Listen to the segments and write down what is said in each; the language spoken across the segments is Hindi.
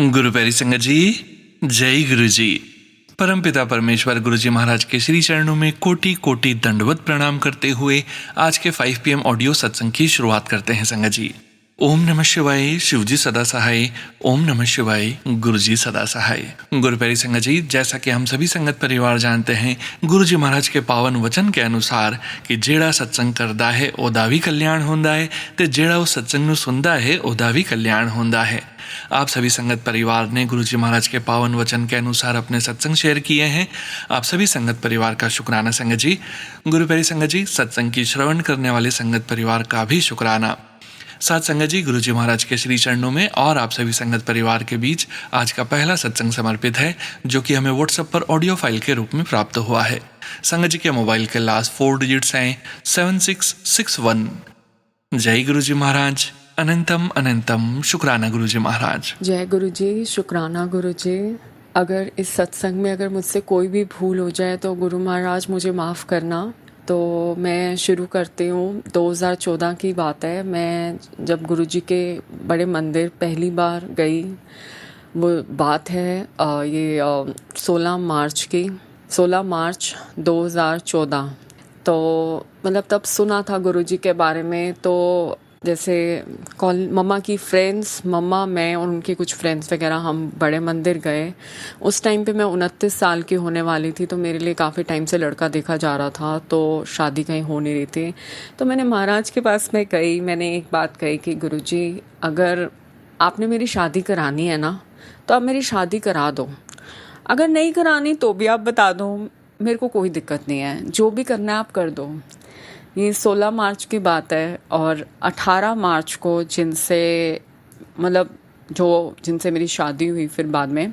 गुरु प्यारी संगत जी, जय गुरु जी। परमपिता परमेश्वर गुरु जी महाराज के श्री चरणों में कोटि कोटि दंडवत प्रणाम करते हुए आज के 5 PM ऑडियो सत्संग की शुरुआत करते हैं संगत जी। ओम नमः शिवाय, शिवजी सदा सहाय। ओम नमः शिवाय, गुरु जी सदा सहाय। गुरु प्यारी संगत जी, जैसा कि हम सभी संगत परिवार जानते हैं, गुरु जी महाराज के पावन वचन के अनुसार कि जेड़ा सत्संग करदा है ओदा भी कल्याण होंदा है ते जेड़ा उस सत्संग नूं सुनदा है ओदा भी कल्याण होंदा है। आप सभी संगत परिवार ने गुरु जी महाराज के पावन वचन के अनुसार अपने सत्संग शेयर किए हैं। आप सभी संगत परिवार का शुक्राना संगत जी। गुरु प्यारी संगत जी, सत्संग की श्रवण करने वाले संगत परिवार का भी शुक्राना। साथ संगत जी, गुरु जी महाराज के श्री चरणों में और आप सभी संगत परिवार के बीच आज का पहला सत्संग समर्पित है, जो कि हमें व्हाट्सएप पर ऑडियो फाइल के रूप में प्राप्त हुआ है। संगत जी के मोबाइल के लास्ट 4 डिजिट्स हैं 7661। जय गुरु जी महाराज, अनंतम अनंतम शुक्राना गुरु जी महाराज। जय गुरु जी, शुक्राना गुरु जी। अगर इस सत्संग में अगर मुझसे कोई भी भूल हो जाए तो गुरु महाराज मुझे माफ़ करना। तो मैं शुरू करती हूँ। 2014 की बात है, मैं जब गुरु जी के बड़े मंदिर पहली बार गई, वो बात है ये 16 मार्च 2014। तो मतलब तब सुना था गुरु जी के बारे में। तो जैसे मम्मा की फ्रेंड्स, मम्मा, मैं और उनके कुछ फ्रेंड्स वगैरह हम बड़े मंदिर गए। उस टाइम पे मैं 29 साल की होने वाली थी, तो मेरे लिए काफ़ी टाइम से लड़का देखा जा रहा था, तो शादी कहीं हो नहीं रही थी। तो मैंने महाराज के पास में गई, मैंने एक बात कही कि गुरुजी, अगर आपने मेरी शादी करानी है ना तो आप मेरी शादी करा दो, अगर नहीं करानी तो भी आप बता दो, मेरे को कोई दिक्कत नहीं है, जो भी करना है आप कर दो। ये 16 मार्च की बात है। और 18 मार्च को जिनसे मेरी शादी हुई, फिर बाद में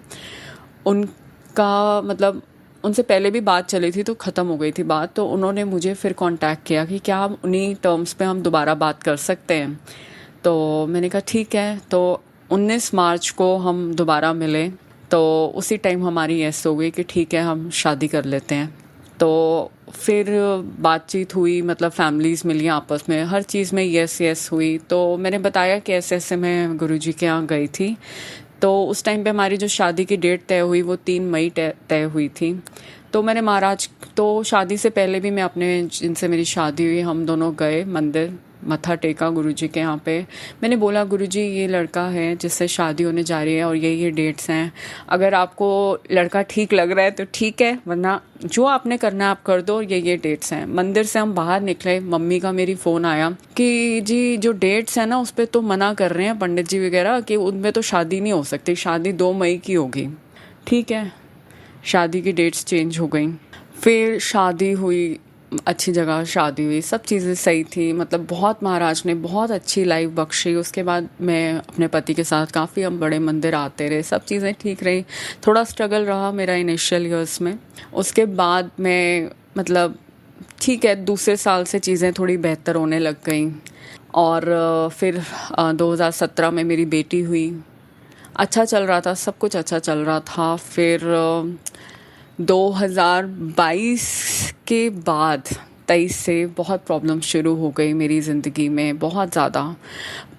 उनसे पहले भी बात चली थी तो ख़त्म हो गई थी बात। तो उन्होंने मुझे फिर कांटेक्ट किया कि क्या हम उन्हीं टर्म्स पे हम दोबारा बात कर सकते हैं। तो मैंने कहा ठीक है। तो 19 मार्च को हम दोबारा मिले, तो उसी टाइम हमारी यस हो गई कि ठीक है, हम शादी कर लेते हैं। तो फिर बातचीत हुई, मतलब फैमिलीज़ मिली आपस में, हर चीज़ में यस हुई। तो मैंने बताया कि ऐसे मैं गुरुजी के यहाँ गई थी। तो उस टाइम पे हमारी जो शादी की डेट तय हुई वो 3 मई तय हुई थी। तो मैंने महाराज, तो शादी से पहले भी मैं अपने जिनसे मेरी शादी हुई, हम दोनों गए मंदिर, मत्था टेका गुरुजी के यहाँ पे। मैंने बोला, गुरुजी ये लड़का है जिससे शादी होने जा रही है और ये डेट्स हैं, अगर आपको लड़का ठीक लग रहा है तो ठीक है, वरना जो आपने करना है आप कर दो, ये डेट्स हैं। मंदिर से हम बाहर निकले, मम्मी का मेरी फ़ोन आया कि जी जो डेट्स हैं ना उस पर तो मना कर रहे हैं पंडित जी वगैरह कि उनमें तो शादी नहीं हो सकती, शादी 2 मई की होगी। ठीक है, शादी की डेट्स चेंज हो गई। फिर शादी हुई, अच्छी जगह शादी हुई, सब चीज़ें सही थी, मतलब बहुत महाराज ने बहुत अच्छी लाइफ बख्शी। उसके बाद मैं अपने पति के साथ काफ़ी हम बड़े मंदिर आते रहे, सब चीज़ें ठीक रही। थोड़ा स्ट्रगल रहा मेरा इनिशियल ईयर्स में। उसके बाद मैं ठीक है, दूसरे साल से चीज़ें थोड़ी बेहतर होने लग गई। और फिर 2017 में मेरी बेटी हुई। अच्छा चल रहा था, सब कुछ अच्छा चल रहा था। फिर 2022 के बाद 23 से बहुत प्रॉब्लम शुरू हो गई मेरी ज़िंदगी में, बहुत ज़्यादा।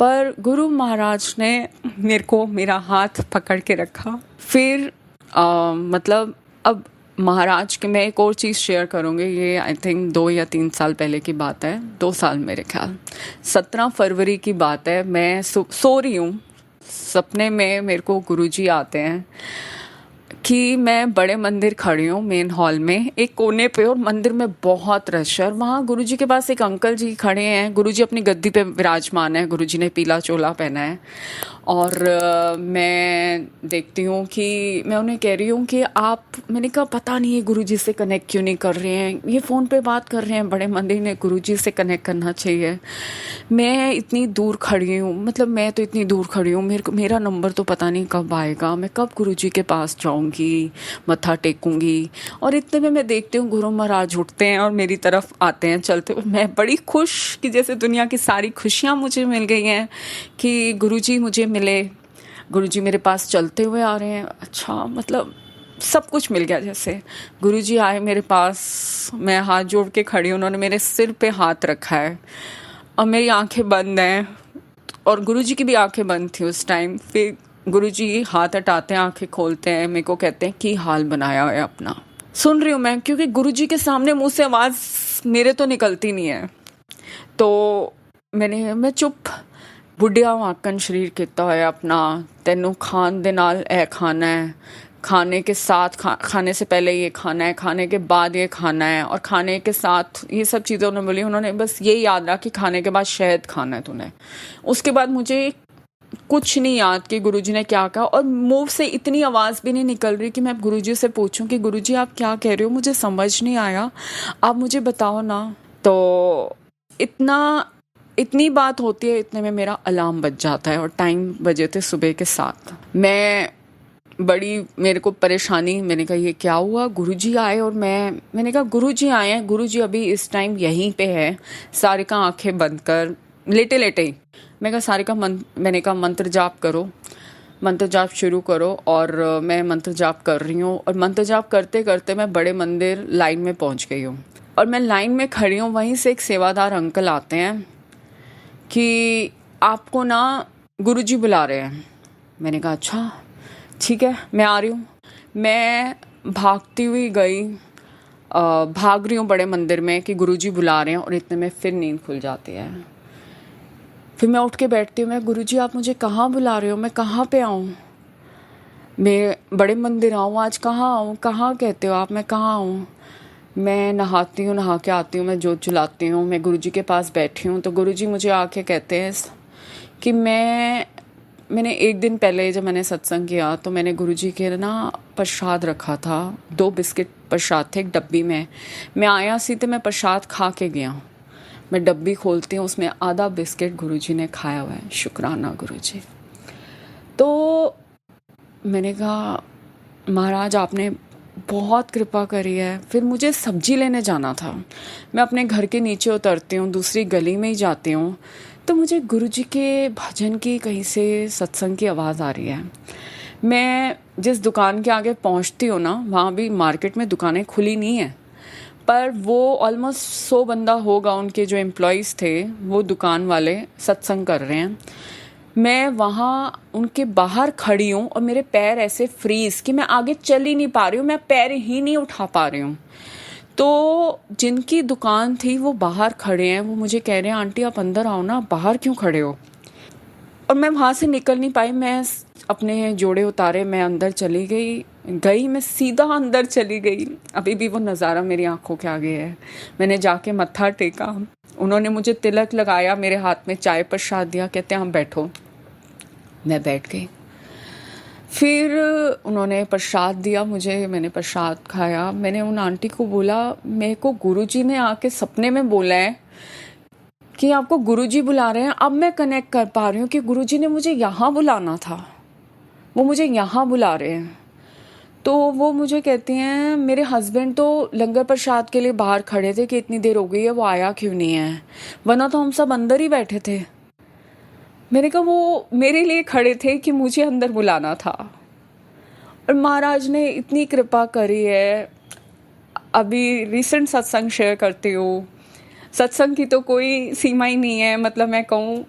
पर गुरु महाराज ने मेरा हाथ पकड़ के रखा। फिर अब महाराज के, मैं एक और चीज़ शेयर करूँगी, ये आई थिंक 2 या 3 साल पहले की बात है, 2 साल मेरे ख्याल। 17 फरवरी की बात है, मैं सो रही हूँ, सपने में मेरे को गुरुजी आते हैं कि मैं बड़े मंदिर खड़ी हूँ मेन हॉल में एक कोने पे, और मंदिर में बहुत रश है। और वहाँ गुरुजी के पास एक अंकल जी खड़े हैं, गुरुजी अपनी गद्दी पे विराजमान है, गुरुजी ने पीला चोला पहना है। और मैं देखती हूँ कि मैं उन्हें कह रही हूँ कि मैंने कहा पता नहीं है गुरुजी से कनेक्ट क्यों नहीं कर रहे हैं, ये फ़ोन पे बात कर रहे हैं, बड़े मंदिर ने गुरुजी से कनेक्ट करना चाहिए। मैं इतनी दूर खड़ी हूँ, मैं तो इतनी दूर खड़ी हूँ, मेरा नंबर तो पता नहीं कब आएगा, मैं कब गुरुजी के पास जाऊँगी, मत्था टेकूँगी। और इतने में मैं देखती हूँ गुरु महाराज उठते हैं और मेरी तरफ आते हैं चलते हुए। मैं बड़ी खुश कि जैसे दुनिया की सारी खुशियाँ मुझे मिल गई हैं कि गुरुजी मुझे मिले, गुरुजी मेरे पास चलते हुए आ रहे हैं। अच्छा, सब कुछ मिल गया। जैसे गुरुजी आए मेरे पास, मैं हाथ जोड़ के खड़ी हूँ, उन्होंने मेरे सिर पे हाथ रखा है और मेरी आंखें बंद हैं और गुरुजी की भी आंखें बंद थी उस टाइम। फिर गुरुजी हाथ हटाते हैं, आंखें खोलते हैं, मेरे को कहते हैं की हाल बनाया है अपना। सुन रही हूँ मैं, क्योंकि गुरुजी के सामने मुंह से आवाज़ मेरे तो निकलती नहीं है। तो मैं चुप, बुढ़िया वाकन शरीर कहता है अपना, तेनू खान दे नाल ए खाना है, खाने के साथ खाने से पहले ये खाना है, खाने के बाद ये खाना है, और खाने के साथ ये सब चीज़ें उन्होंने बोली। उन्होंने बस ये याद रहा कि खाने के बाद शहद खाना है तूने। उसके बाद मुझे कुछ नहीं याद कि गुरुजी ने क्या कहा, और मुंह से इतनी आवाज़ भी नहीं निकल रही कि मैं गुरुजी से पूछूं कि गुरुजी आप क्या कह रहे हो, मुझे समझ नहीं आया, आप मुझे बताओ ना। तो इतनी बात होती है, इतने में मेरा अलार्म बज जाता है, और टाइम बजे थे सुबह के 7। मेरे को परेशानी, मैंने कहा ये क्या हुआ, गुरुजी आए, और मैंने कहा गुरुजी आए हैं, गुरुजी अभी इस टाइम यहीं पे है। सारिका आंखें बंद कर, लेटे लेटे ही मैं कहा सारिका मैंने कहा मंत्र जाप करो, मंत्र जाप शुरू करो। और मैं मंत्र जाप कर रही हूँ, और मंत्र जाप करते करते मैं बड़े मंदिर लाइन में पहुँच गई हूँ, और मैं लाइन में खड़ी हूँ। वहीं से एक सेवादार अंकल आते हैं कि आपको ना गुरुजी बुला रहे हैं। मैंने कहा अच्छा ठीक है, मैं आ रही हूँ। मैं भागती हुई गई, भाग रही हूँ बड़े मंदिर में कि गुरुजी बुला रहे हैं, और इतने में फिर नींद खुल जाती है। फिर मैं उठ के बैठती हूँ, मैं गुरुजी आप मुझे कहाँ बुला रहे हो, मैं कहाँ पे आऊँ, मैं बड़े मंदिर आऊँ, आज कहाँ आऊँ, कहाँ कहते हो आप, मैं कहाँ आऊँ। मैं नहाती हूँ, नहा के आती हूँ, मैं जोत जलाती हूँ, मैं गुरुजी के पास बैठी हूँ। तो गुरुजी मुझे आके कहते हैं कि मैंने एक दिन पहले जब मैंने सत्संग किया तो मैंने गुरुजी के ना प्रसाद रखा था, 2 बिस्किट प्रसाद थे एक डब्बी में। मैं आया सीधे मैं प्रसाद खा के गया। मैं डब्बी खोलती हूँ, उसमें आधा बिस्किट गुरुजी ने खाया हुआ है। शुक्राना गुरुजी। तो मैंने कहा महाराज आपने बहुत कृपा करी है। फिर मुझे सब्जी लेने जाना था। मैं अपने घर के नीचे उतरती हूँ, दूसरी गली में ही जाती हूँ, तो मुझे गुरुजी के भजन की कहीं से सत्संग की आवाज़ आ रही है। मैं जिस दुकान के आगे पहुँचती हूँ ना, वहाँ भी मार्केट में दुकानें खुली नहीं है, पर वो ऑलमोस्ट 100 बंदा होगा, उनके जो एम्प्लॉयज़ थे वो दुकान वाले सत्संग कर रहे हैं। मैं वहाँ उनके बाहर खड़ी हूँ, और मेरे पैर ऐसे फ्रीज कि मैं आगे चल ही नहीं पा रही हूँ, मैं पैर ही नहीं उठा पा रही हूँ। तो जिनकी दुकान थी वो बाहर खड़े हैं, वो मुझे कह रहे हैं आंटी आप अंदर आओ ना, बाहर क्यों खड़े हो। और मैं वहाँ से निकल नहीं पाई। मैं अपने जोड़े उतारे, मैं अंदर चली गई, मैं सीधा अंदर चली गई। अभी भी वो नज़ारा मेरी आंखों के आगे है। मैंने जाके मत्था टेका, उन्होंने मुझे तिलक लगाया, मेरे हाथ में चाय प्रसाद दिया, कहते हैं हम बैठो। मैं बैठ गई। फिर उन्होंने प्रसाद दिया मुझे, मैंने प्रसाद खाया। मैंने उन आंटी को बोला मेरे को गुरुजी ने आके सपने में बोला है कि आपको गुरुजी बुला रहे हैं। अब मैं कनेक्ट कर पा रही हूँ कि गुरुजी ने मुझे यहाँ बुलाना था, वो मुझे यहाँ बुला रहे हैं। तो वो मुझे कहती हैं मेरे हस्बैंड तो लंगर प्रसाद के लिए बाहर खड़े थे कि इतनी देर हो गई है, वो आया क्यों नहीं है, वरना तो हम सब अंदर ही बैठे थे। मैंने कहा वो मेरे लिए खड़े थे कि मुझे अंदर बुलाना था। और महाराज ने इतनी कृपा करी है। अभी रिसेंट सत्संग शेयर करती हूँ। सत्संग की तो कोई सीमा ही नहीं है, मतलब मैं कहूँ,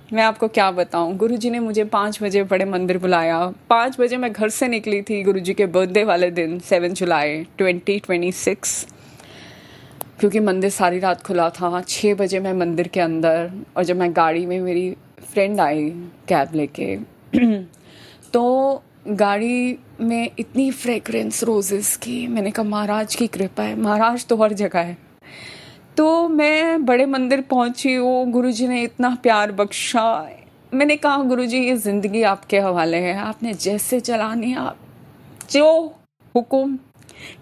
मैं आपको क्या बताऊँ। गुरुजी ने मुझे 5 बजे बड़े मंदिर बुलाया। 5 बजे मैं घर से निकली थी गुरुजी के बर्थडे वाले दिन, 7 जुलाई 2026, क्योंकि मंदिर सारी रात खुला था। 6 बजे मैं मंदिर के अंदर, और जब मैं गाड़ी में, मेरी फ्रेंड आई कैब लेके, तो गाड़ी में इतनी फ्रेग्रेंस रोजेस की। मैंने कहा महाराज की कृपा है, महाराज तो हर जगह है। तो मैं बड़े मंदिर पहुंची हूँ, गुरुजी ने इतना प्यार बख्शा। मैंने कहा गुरुजी ये ज़िंदगी आपके हवाले है, आपने जैसे चलानी, आप जो हुकुम,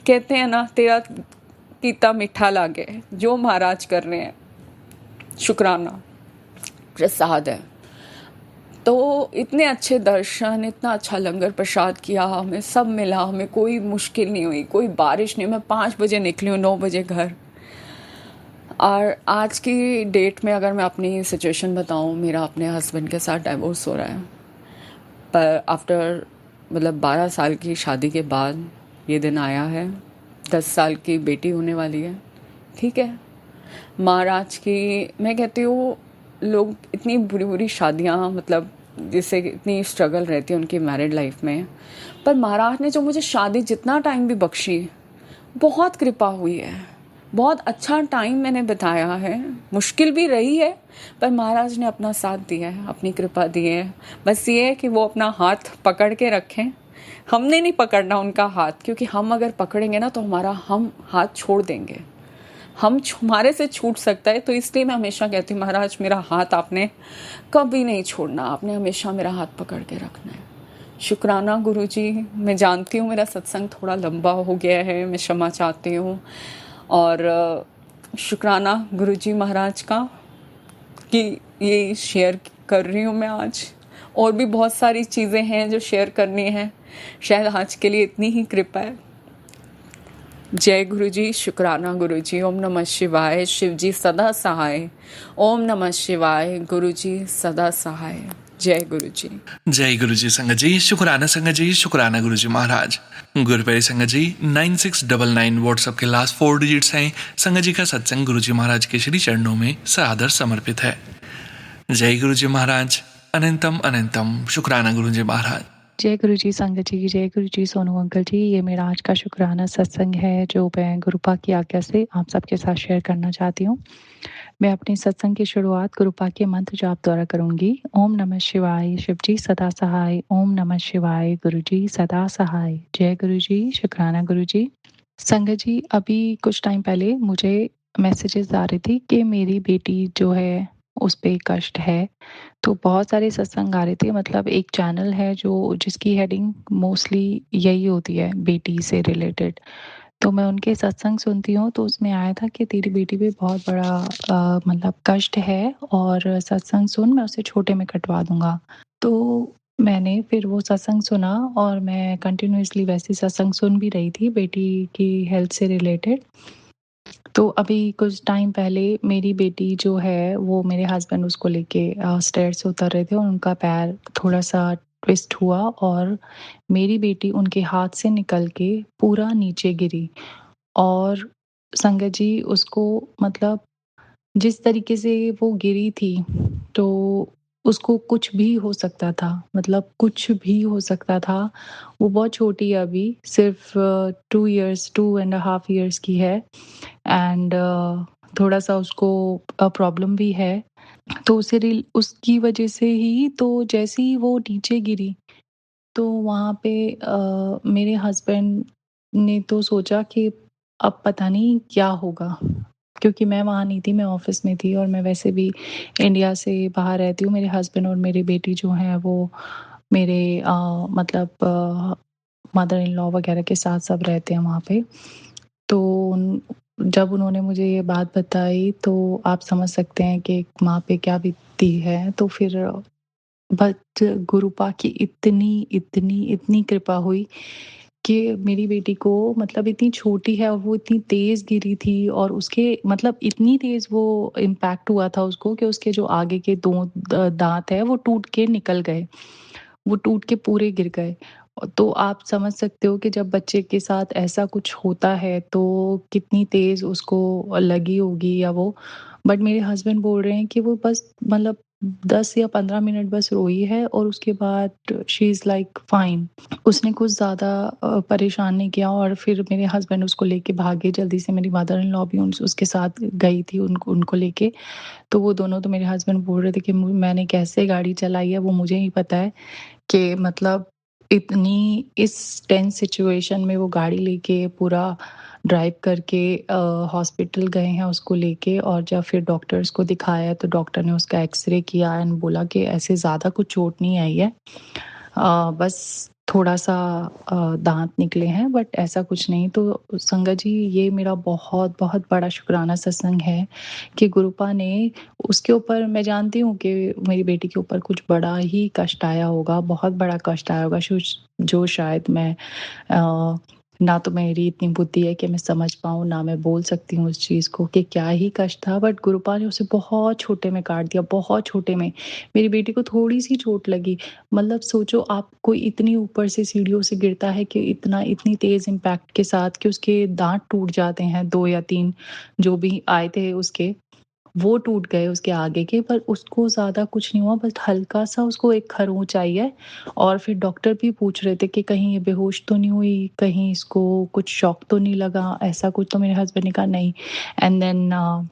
कहते हैं ना तेरा कीता मीठा लागे, जो महाराज कर रहे हैं शुक्राना, प्रसाद है। तो इतने अच्छे दर्शन, इतना अच्छा लंगर प्रसाद किया, हमें सब मिला, हमें कोई मुश्किल नहीं हुई, कोई बारिश नहीं। मैं 5 बजे निकली हूँ, 9 बजे घर। और आज की डेट में अगर मैं अपनी सिचुएशन बताऊँ, मेरा अपने हस्बैंड के साथ डाइवोर्स हो रहा है, पर आफ्टर 12 साल की शादी के बाद ये दिन आया है। 10 साल की बेटी होने वाली है। ठीक है, महाराज की, मैं कहती हूँ लोग इतनी बुरी बुरी शादियाँ जिससे इतनी स्ट्रगल रहती है उनकी मैरिड लाइफ में, पर महाराज ने जो मुझे शादी जितना टाइम भी बख्शी, बहुत कृपा हुई है। बहुत अच्छा टाइम मैंने बिताया है, मुश्किल भी रही है, पर महाराज ने अपना साथ दिया है, अपनी कृपा दी है। बस ये है कि वो अपना हाथ पकड़ के रखें, हमने नहीं पकड़ना उनका हाथ, क्योंकि हम अगर पकड़ेंगे ना तो हम हाथ छोड़ देंगे, हमारे से छूट सकता है। तो इसलिए मैं हमेशा कहती हूँ, महाराज मेरा हाथ आपने कभी नहीं छोड़ना, आपने हमेशा मेरा हाथ पकड़ के रखना है। शुक्राना गुरुजी, मैं जानती हूँ मेरा सत्संग थोड़ा लंबा हो गया है, मैं क्षमा चाहती हूँ। और शुक्राना गुरुजी महाराज का कि ये शेयर कर रही हूँ मैं आज। और भी बहुत सारी चीज़ें हैं जो शेयर करनी है, शायद आज के लिए इतनी ही कृपा है। जय गुरुजी, शुक्राना गुरुजी। ओम नमः शिवाय, शिवजी सदा सहाय। ओम नमः शिवाय, गुरुजी सदा सहाय। जय गुरुजी। जय गुरु जी संगत जी, शुक्राना संगत जी, शुक्राना गुरु जी महाराज। गुरुप्यारे संगत जी, 9699 व्हाट्सएप के लास्ट 4 डिजिट्स हैं। संगत जी का सत्संग गुरु जी महाराज के श्री चरणों में सादर समर्पित है। जय गुरु जी महाराज, अनंतम अनंतम शुक्राना गुरु जी महाराज। जय गुरु जी संगत जी, जय गुरु जी सोनू अंकल जी। ये मेरा आज का शुक्राना सत्संग है जो मैं गुरुपा की आज्ञा से आप सबके साथ शेयर करना चाहती हूँ। मैं अपनी सत्संग की शुरुआत गुरुपा के मंत्र जाप द्वारा करूंगी। ओम नमः शिवाय, शिव जी सदा सहाय। ओम नमः शिवाय, गुरु जी सदा सहाय। जय गुरु जी, शुक्राना गुरु जी। संगत जी, अभी कुछ टाइम पहले मुझे मैसेजेस आ रही थी कि मेरी बेटी जो है उस पे कष्ट है। तो बहुत सारे सत्संग आ रहे थे, मतलब एक चैनल है जो जिसकी हेडिंग मोस्टली यही होती है बेटी से रिलेटेड। तो मैं उनके सत्संग सुनती हूँ, तो उसमें आया था कि तेरी बेटी पे बहुत बड़ा मतलब कष्ट है और सत्संग सुन, मैं उसे छोटे में कटवा दूंगा। तो मैंने फिर वो सत्संग सुना और मैं कंटिन्यूअसली वैसे सत्संग सुन भी रही थी बेटी की हेल्थ से रिलेटेड। तो अभी कुछ टाइम पहले मेरी बेटी जो है वो मेरे हस्बैंड उसको लेके स्टेयर से उतर रहे थे और उनका पैर थोड़ा सा ट्विस्ट हुआ और मेरी बेटी उनके हाथ से निकल के पूरा नीचे गिरी। और संगत जी उसको मतलब जिस तरीके से वो गिरी थी तो उसको कुछ भी हो सकता था, मतलब कुछ भी हो सकता था। वो बहुत छोटी है, अभी सिर्फ 2.5 इयर्स की है एंड थोड़ा सा उसको प्रॉब्लम भी है। तो उसकी वजह से ही तो जैसे ही वो नीचे गिरी तो वहाँ पे मेरे हस्बैंड ने तो सोचा कि अब पता नहीं क्या होगा, क्योंकि मैं वहाँ नहीं थी, मैं ऑफिस में थी और मैं वैसे भी इंडिया से बाहर रहती हूँ। मेरे हस्बैंड और मेरी बेटी जो है वो मेरे मतलब मदर इन लॉ वगैरह के साथ सब रहते हैं वहाँ पे। तो जब उन्होंने मुझे ये बात बताई तो आप समझ सकते हैं कि एक माँ पे क्या बीतती है। तो फिर बट गुरुपा की इतनी इतनी इतनी कृपा हुई कि मेरी बेटी को, मतलब इतनी छोटी है और वो इतनी तेज गिरी थी और उसके मतलब इतनी तेज वो इम्पैक्ट हुआ था उसको कि उसके जो आगे के दो दांत है वो टूट के निकल गए, वो टूट के पूरे गिर गए। तो आप समझ सकते हो कि जब बच्चे के साथ ऐसा कुछ होता है तो कितनी तेज उसको लगी होगी या वो। बट मेरे हस्बैंड बोल रहे हैं कि वो बस मतलब 10 या 15 मिनट बस रोई है और उसके बाद शी इज़ लाइक फाइन। उसने कुछ ज़्यादा परेशान नहीं किया और फिर मेरे हस्बैंड उसको लेके भागे जल्दी से। मेरी मदर इन लॉ भी उसके साथ गई थी उनको उनको लेके। तो वो दोनों, तो मेरे हस्बैंड बोल रहे थे कि मैंने कैसे गाड़ी चलाई है वो मुझे ही पता है, कि मतलब इतनी इस टेंस सिचुएशन में वो गाड़ी लेके पूरा ड्राइव करके हॉस्पिटल गए हैं उसको लेके। और जब फिर डॉक्टर्स को दिखाया तो डॉक्टर ने उसका एक्सरे किया एंड बोला कि ऐसे ज़्यादा कुछ चोट नहीं आई है, बस थोड़ा सा दांत निकले हैं, बट ऐसा कुछ नहीं। तो संगत जी ये मेरा बहुत बहुत बड़ा शुक्राना सत्संग है कि गुरुपा ने उसके ऊपर, मैं जानती हूँ कि मेरी बेटी के ऊपर कुछ बड़ा ही कष्ट आया होगा, बहुत बड़ा कष्ट आया होगा जो शायद मैं ना तो मेरी इतनी बुद्धि है कि मैं समझ पाऊँ, ना मैं बोल सकती हूँ उस चीज़ को कि क्या ही कष्ट था। बट गुरुपा ने उसे बहुत छोटे में काट दिया, बहुत छोटे में। मेरी बेटी को थोड़ी सी चोट लगी, मतलब सोचो आप, कोई इतनी ऊपर से सीढ़ियों से गिरता है कि इतनी तेज इम्पैक्ट के साथ कि उसके दांत टूट जाते हैं, 2 या 3 जो भी आए थे उसके। वो टूट गए उसके आगे के, पर उसको ज़्यादा कुछ नहीं हुआ, बस हल्का-सा उसको एक खरोंच आई है। और फिर डॉक्टर भी पूछ रहे थे कि कहीं ये बेहोश तो नहीं हुई, कहीं इसको कुछ शॉक तो नहीं लगा, ऐसा कुछ, तो मेरे हस्बैंड ने कहा नहीं। एंड देन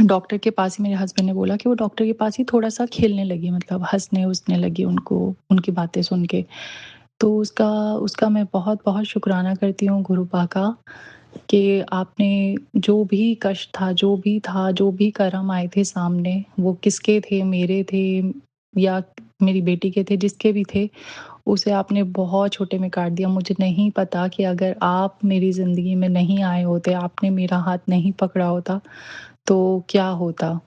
डॉक्टर के पास ही मेरे हस्बैंड ने बोला कि वो डॉक्टर के पास ही थोड़ा-सा खेलने लगी, मतलब हँसने-वसने लगी उनको उनकी बातें सुन के। तो उसका उसका मैं बहुत-बहुत शुक्राना करती हूँ गुरुपा का, कि आपने जो भी कष्ट था, जो भी कर्म आए थे सामने, वो किसके थे, मेरे थे या मेरी बेटी के थे, जिसके भी थे, उसे आपने बहुत छोटे में काट दिया। मुझे नहीं पता कि अगर आप मेरी ज़िंदगी में नहीं आए होते, आपने मेरा हाथ नहीं पकड़ा होता, तो क्या होता?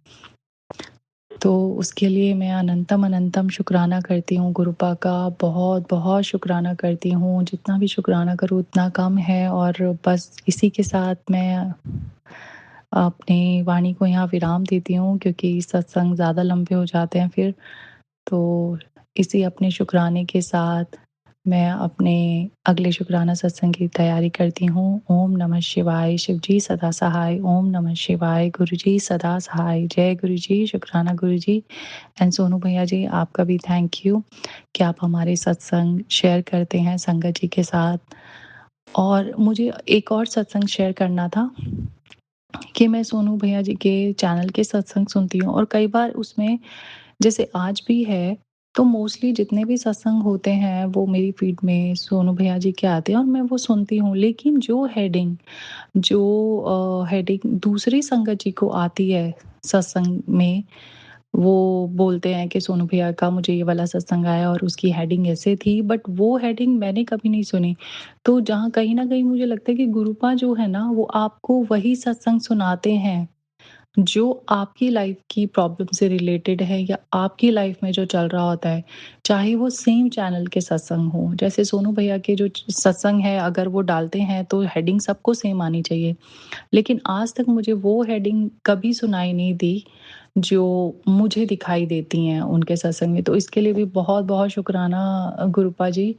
तो उसके लिए मैं अनंतम शुक्राना करती हूँ गुरुपा का, बहुत-बहुत शुक्राना करती हूँ। जितना भी शुक्राना करूँ उतना कम है, और बस इसी के साथ मैं अपनी वाणी को यहाँ विराम देती हूँ, क्योंकि सत्संग ज़्यादा लंबे हो जाते हैं फिर। तो इसी अपने शुक्राने के साथ मैं अपने अगले शुक्राना सत्संग की तैयारी करती हूँ। ओम नमः शिवाय, शिव जी सदा सहाय। ओम नमः शिवाय, गुरु जी सदा सहाय। जय गुरु जी, शुक्राना गुरु जी। एंड सोनू भैया जी, आपका भी थैंक यू कि आप हमारे सत्संग शेयर करते हैं संगत जी के साथ। और मुझे एक और सत्संग शेयर करना था कि मैं सोनू भैया जी के चैनल के सत्संग सुनती हूँ, और कई बार उसमें, जैसे आज भी है, तो मोस्टली जितने भी सत्संग होते हैं वो मेरी फीड में सोनू भैया जी के आते हैं और मैं वो सुनती हूँ। लेकिन जो हेडिंग दूसरी संगत जी को आती है सत्संग में, वो बोलते हैं कि सोनू भैया का मुझे ये वाला सत्संग आया और उसकी हेडिंग ऐसे थी, बट वो हेडिंग मैंने कभी नहीं सुनी। तो जहाँ कहीं न कहीं मुझे लगता है कि गुरुपा जो है ना, वो आपको वही सत्संग सुनाते हैं जो आपकी लाइफ की प्रॉब्लम से रिलेटेड है, या आपकी लाइफ में जो चल रहा होता है, चाहे वो सेम चैनल के सत्संग हो। जैसे सोनू भैया के जो सत्संग है, अगर वो डालते हैं तो हेडिंग सबको सेम आनी चाहिए। लेकिन आज तक मुझे वो हेडिंग कभी सुनाई नहीं दी जो मुझे दिखाई देती हैं उनके सत्संग में। तो इसके लिए भी बहुत-बहुत शुक्राना गुरुपा जी,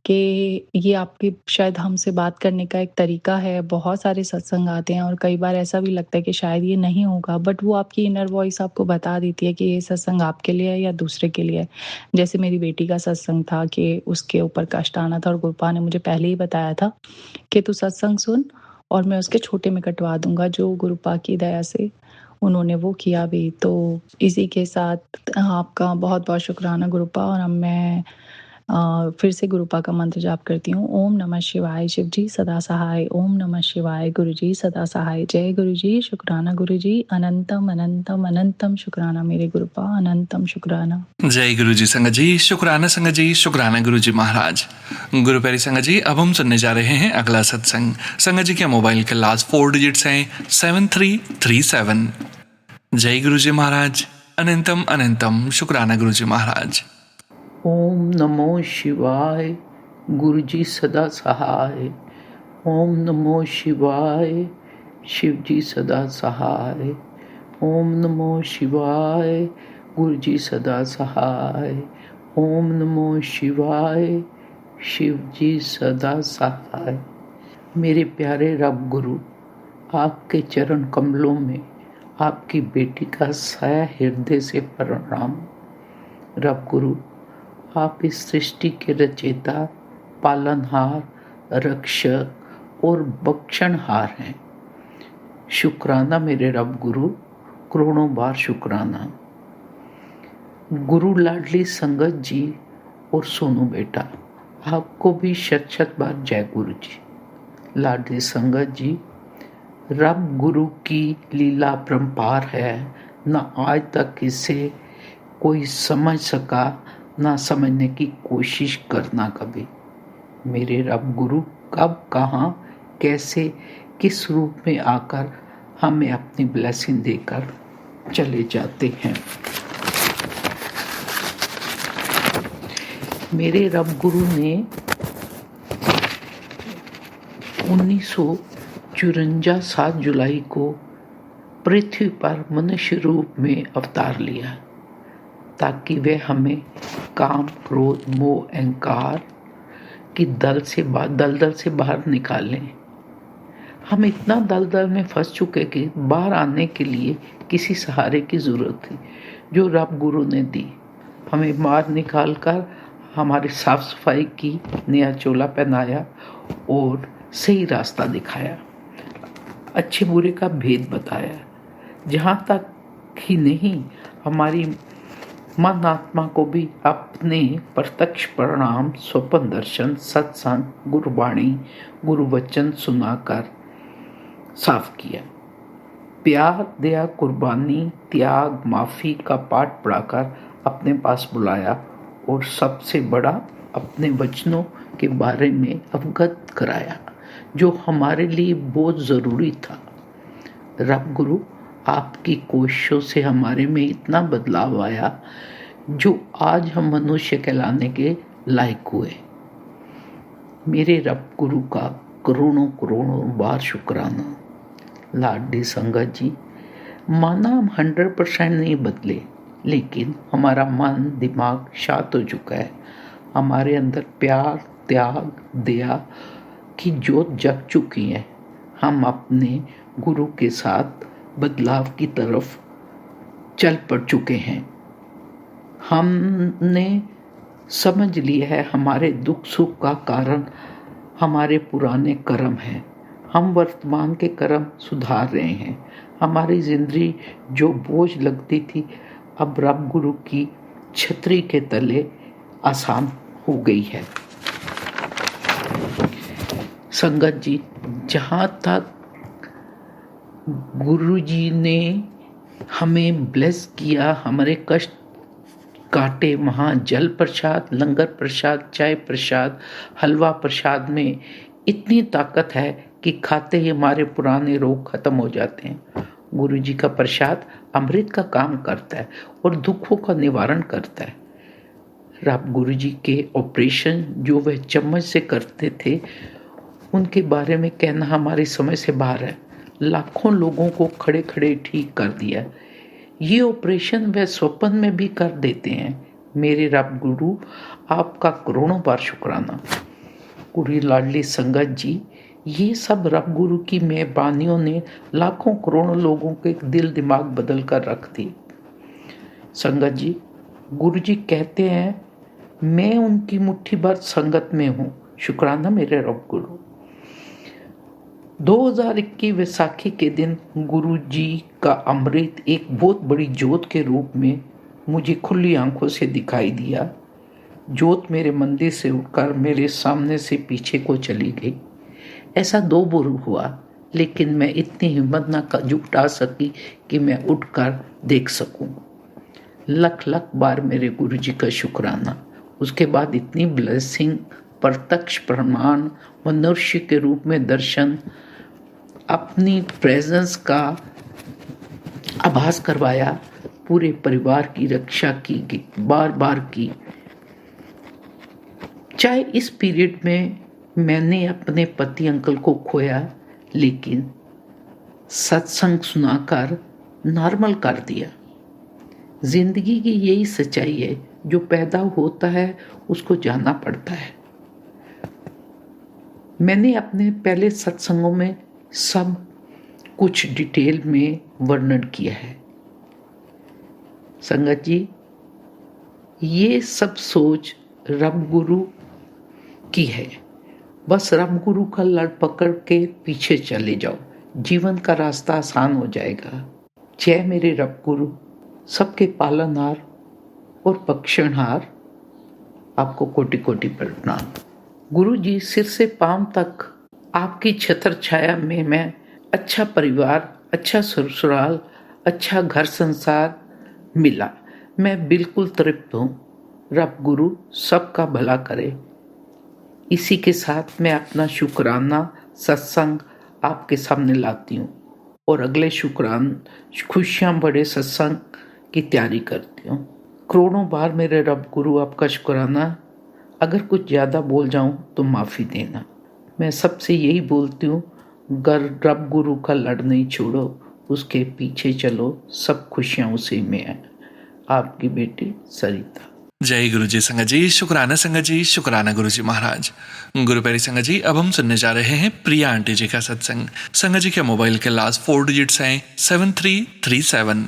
कि ये आपकी शायद हमसे बात करने का एक तरीका है। बहुत सारे सत्संग आते हैं और कई बार ऐसा भी लगता है कि शायद ये नहीं होगा, बट वो आपकी इनर वॉइस आपको बता देती है कि ये सत्संग आपके लिए है या दूसरे के लिए है। जैसे मेरी बेटी का सत्संग था कि उसके ऊपर कष्ट आना था, और गुरुपा ने मुझे पहले ही बताया था कि तू सत्संग सुन और मैं उसके छोटे में कटवा दूँगा, जो गुरुपा की दया से उन्होंने वो किया भी। तो इसी के साथ आपका बहुत-बहुत शुक्राना गुरुपा, और अब मैं फिर से गुरुपा का मंत्र जाप करती हूँ। ओम नमः शिवाय, शिव जी सदा सहाय। ओम नमः शिवाय, गुरु जी सदा सहाय। जय गुरु जी, शुक्राना गुरु जी। अनंतम अनंतम अनंतम शुक्राना मेरे गुरुपा, अनंतम शुक्राना। जय गुरु जी संगत जी, शुक्राना संगत जी, शुक्राना गुरु जी महाराज। गुरु प्यारी संगत जी, अब हम सुनने जा रहे हैं अगला सत्संग। संगत जी के मोबाइल के लास्ट 4 डिजिट्स हैं 7337। जय गुरु जी महाराज, अनंतम अनंतम शुक्राना गुरु जी महाराज। ओम नमो शिवाय, गुरु जी सदा सहाय। ओम नमो शिवाय, शिव जी सदा सहाय। ओम नमो शिवाय, गुरु जी सदा सहाय। ओम नमो शिवाय, शिव जी सदा सहाय। मेरे प्यारे रब गुरु, आपके चरण कमलों में आपकी बेटी का साया हृदय से प्रणाम। रब गुरु, आप इस सृष्टि के रचयिता, पालनहार, रक्षक और बख्शनहार हैं। शुक्राना मेरे रब गुरु, करोड़ों बार शुक्राना। गुरु लाडली संगत जी और सोनू बेटा, आपको भी शत शत बार जय गुरु जी। लाडली संगत जी, रब गुरु की लीला परंपार है, न आज तक इसे कोई समझ सका, ना समझने की कोशिश करना कभी। मेरे रब गुरु कब, कहाँ, कैसे, किस रूप में आकर हमें अपनी ब्लेसिंग देकर चले जाते हैं। मेरे रब गुरु ने 1954 7 जुलाई को पृथ्वी पर मनुष्य रूप में अवतार लिया, ताकि वे हमें काम, क्रोध, मोह, अहंकार की दलदल से बाहर निकालें, हम इतना दलदल में फंस चुके कि बाहर आने के लिए किसी सहारे की ज़रूरत थी, जो रब गुरु ने दी। हमें बाहर निकाल कर हमारी साफ सफाई की, नया चोला पहनाया और सही रास्ता दिखाया, अच्छे बुरे का भेद बताया। जहाँ तक ही नहीं, हमारी मन आत्मा को भी अपने प्रत्यक्ष परिणाम, स्वप्न दर्शन, सत्संग, गुरुवाणी, गुरुवचन सुनाकर साफ किया। प्यार, दया, कुर्बानी, त्याग, माफ़ी का पाठ पढ़ाकर अपने पास बुलाया और सबसे बड़ा अपने वचनों के बारे में अवगत कराया, जो हमारे लिए बहुत ज़रूरी था। रब गुरु, आपकी कोशिशों से हमारे में इतना बदलाव आया, जो आज हम मनुष्य कहलाने के लायक हुए। मेरे रब गुरु का करोड़ों करोड़ों बार शुक्राना। लाडली संगत जी, माना हम 100% नहीं बदले, लेकिन हमारा मन दिमाग शांत हो चुका है। हमारे अंदर प्यार, त्याग, दया की ज्योत जग चुकी है। हम अपने गुरु के साथ बदलाव की तरफ चल पड़ चुके हैं। हमने समझ लिया है हमारे दुख सुख का कारण हमारे पुराने कर्म हैं। हम वर्तमान के कर्म सुधार रहे हैं। हमारी जिंदगी जो बोझ लगती थी, अब रब गुरु की छतरी के तले आसान हो गई है। संगत जी, जहाँ तक गुरु जी ने हमें ब्लेस किया, हमारे कष्ट काटे, वहाँ जल प्रसाद, लंगर प्रसाद, चाय प्रसाद, हलवा प्रसाद में इतनी ताकत है कि खाते ही हमारे पुराने रोग खत्म हो जाते हैं। गुरु जी का प्रसाद अमृत का काम करता है और दुखों का निवारण करता है। रब गुरु जी के ऑपरेशन जो वह चम्मच से करते थे, उनके बारे में कहना हमारी समझ से बाहर है। लाखों लोगों को खड़े खड़े ठीक कर दिया। ये ऑपरेशन वह स्वप्न में भी कर देते हैं। मेरे रब गुरु, आपका करोड़ों बार शुक्राना। गुरु लाडली संगत जी, ये सब रब गुरु की मेहरबानियों ने लाखों करोड़ों लोगों के दिल दिमाग बदल कर रख दी। संगत जी, गुरु जी कहते हैं, मैं उनकी मुट्ठी भर संगत में हूँ। शुक्राना मेरे रब गुरु। 2021 वैसाखी के दिन गुरु जी का अमृत एक बहुत बड़ी ज्योत के रूप में मुझे खुली आंखों से दिखाई दिया। ज्योत मेरे मंदिर से उठकर मेरे सामने से पीछे को चली गई। ऐसा 2 बार हुआ, लेकिन मैं इतनी हिम्मत ना जुटा सकी कि मैं उठकर देख सकूं। लख लख बार मेरे गुरु जी का शुक्राना। उसके बाद इतनी ब्लेसिंग, प्रत्यक्ष प्रमाण, मनुष्य के रूप में दर्शन, अपनी प्रेजेंस का आभास करवाया, पूरे परिवार की रक्षा की बार बार की। चाहे इस पीरियड में मैंने अपने पति अंकल को खोया, लेकिन सत्संग सुनाकर नॉर्मल कर दिया। जिंदगी की यही सच्चाई है, जो पैदा होता है उसको जानना पड़ता है। मैंने अपने पहले सत्संगों में सब कुछ डिटेल में वर्णन किया है। संगत जी, ये सब सोच रब गुरु की है। बस रब गुरु का लड़ पकड़ के पीछे चले जाओ, जीवन का रास्ता आसान हो जाएगा। जय मेरे रब गुरु, सबके पालनहार और बख्शनहार, आपको कोटि कोटि प्रणाम। गुरु जी, सिर से पांव तक आपकी छत्र छाया में मैं अच्छा परिवार, अच्छा ससुराल, अच्छा घर संसार मिला। मैं बिल्कुल तृप्त हूँ। रब गुरु सबका भला करे। इसी के साथ मैं अपना शुक्राना सत्संग आपके सामने लाती हूँ और अगले खुशियाँ बड़े सत्संग की तैयारी करती हूँ। करोड़ों बार मेरे रब गुरु आपका शुक्राना। अगर कुछ ज़्यादा बोल जाऊँ तो माफ़ी देना। मैं सबसे यही बोलती हूँ, रब गुरु का लड़ नहीं छोड़ो, उसके पीछे चलो, सब खुशियाँ उसी में है। आपकी बेटी सरिता। जय गुरु जी संगत जी, शुक्राना संगत जी, शुक्राना गुरु जी महाराज। गुरु प्यारी संगत जी, अब हम सुनने जा रहे हैं प्रिया आंटी जी का सत्संग। संगत जी के मोबाइल के लास्ट 4 डिजिट्स हैं 7337।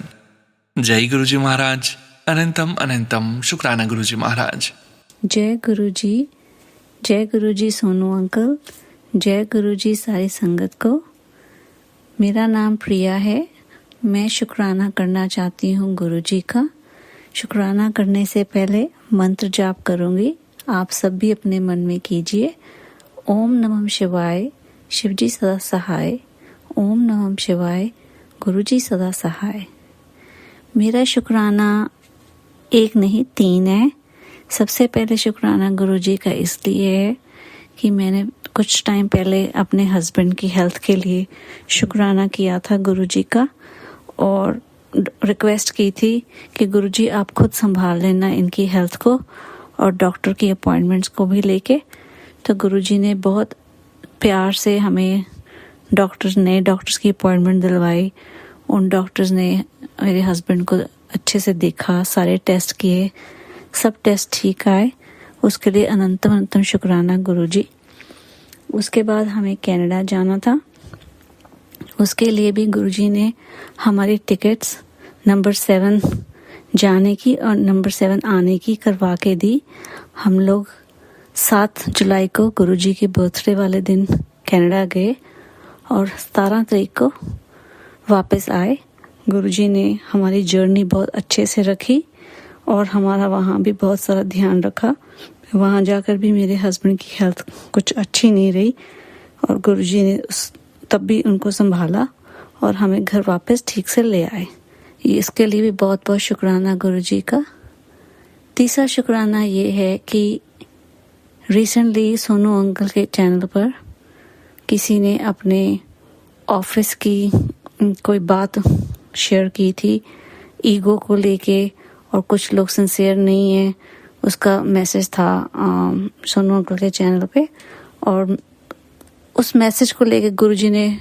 जय गुरु जी महाराज, अनंतम अनंतम शुक्राना गुरु जी महाराज। जय गुरु जी सोनू अंकल, जय गुरु जी सारी संगत को। मेरा नाम प्रिया है। मैं शुक्राना करना चाहती हूँ गुरु जी का। शुक्राना करने से पहले मंत्र जाप करूँगी, आप सब भी अपने मन में कीजिए। ओम नमः शिवाय, शिव जी सदा सहाय। ओम नमः शिवाय, गुरु जी सदा सहाय। मेरा शुक्राना एक नहीं 3 है। सबसे पहले शुक्राना गुरु जी का इसलिए है कि मैंने कुछ टाइम पहले अपने हस्बैंड की हेल्थ के लिए शुक्राना किया था गुरु जी का, और रिक्वेस्ट की थी कि गुरुजी आप खुद संभाल लेना इनकी हेल्थ को और डॉक्टर की अपॉइंटमेंट्स को भी लेके। तो गुरुजी ने बहुत प्यार से हमें डॉक्टर्स की अपॉइंटमेंट दिलवाई। उन डॉक्टर्स ने मेरे हस्बैंड को अच्छे से देखा, सारे टेस्ट किए, सब टेस्ट ठीक आए। उसके लिए अनंतम अनंतम शुक्राना गुरुजी। उसके बाद हमें कनाडा जाना था। उसके लिए भी गुरुजी ने हमारी टिकट्स नंबर 7 जाने की और नंबर 7 आने की करवा के दी। हम लोग 7 जुलाई को गुरुजी के बर्थडे वाले दिन कनाडा गए और 17 तारीख को वापस आए। गुरुजी ने हमारी जर्नी बहुत अच्छे से रखी और हमारा वहाँ भी बहुत सारा ध्यान रखा। वहाँ जाकर भी मेरे हस्बैंड की हेल्थ कुछ अच्छी नहीं रही और गुरुजी ने तब भी उनको संभाला और हमें घर वापस ठीक से ले आए। इसके लिए भी बहुत बहुत शुक्राना गुरुजी का। तीसरा शुक्राना ये है कि रिसेंटली सोनू अंकल के चैनल पर किसी ने अपने ऑफिस की कोई बात शेयर की थी ईगो को लेके, और कुछ लोग सिंसियर नहीं है, उसका मैसेज था सोनू अंकल के चैनल पे। और उस मैसेज को लेके गुरुजी ने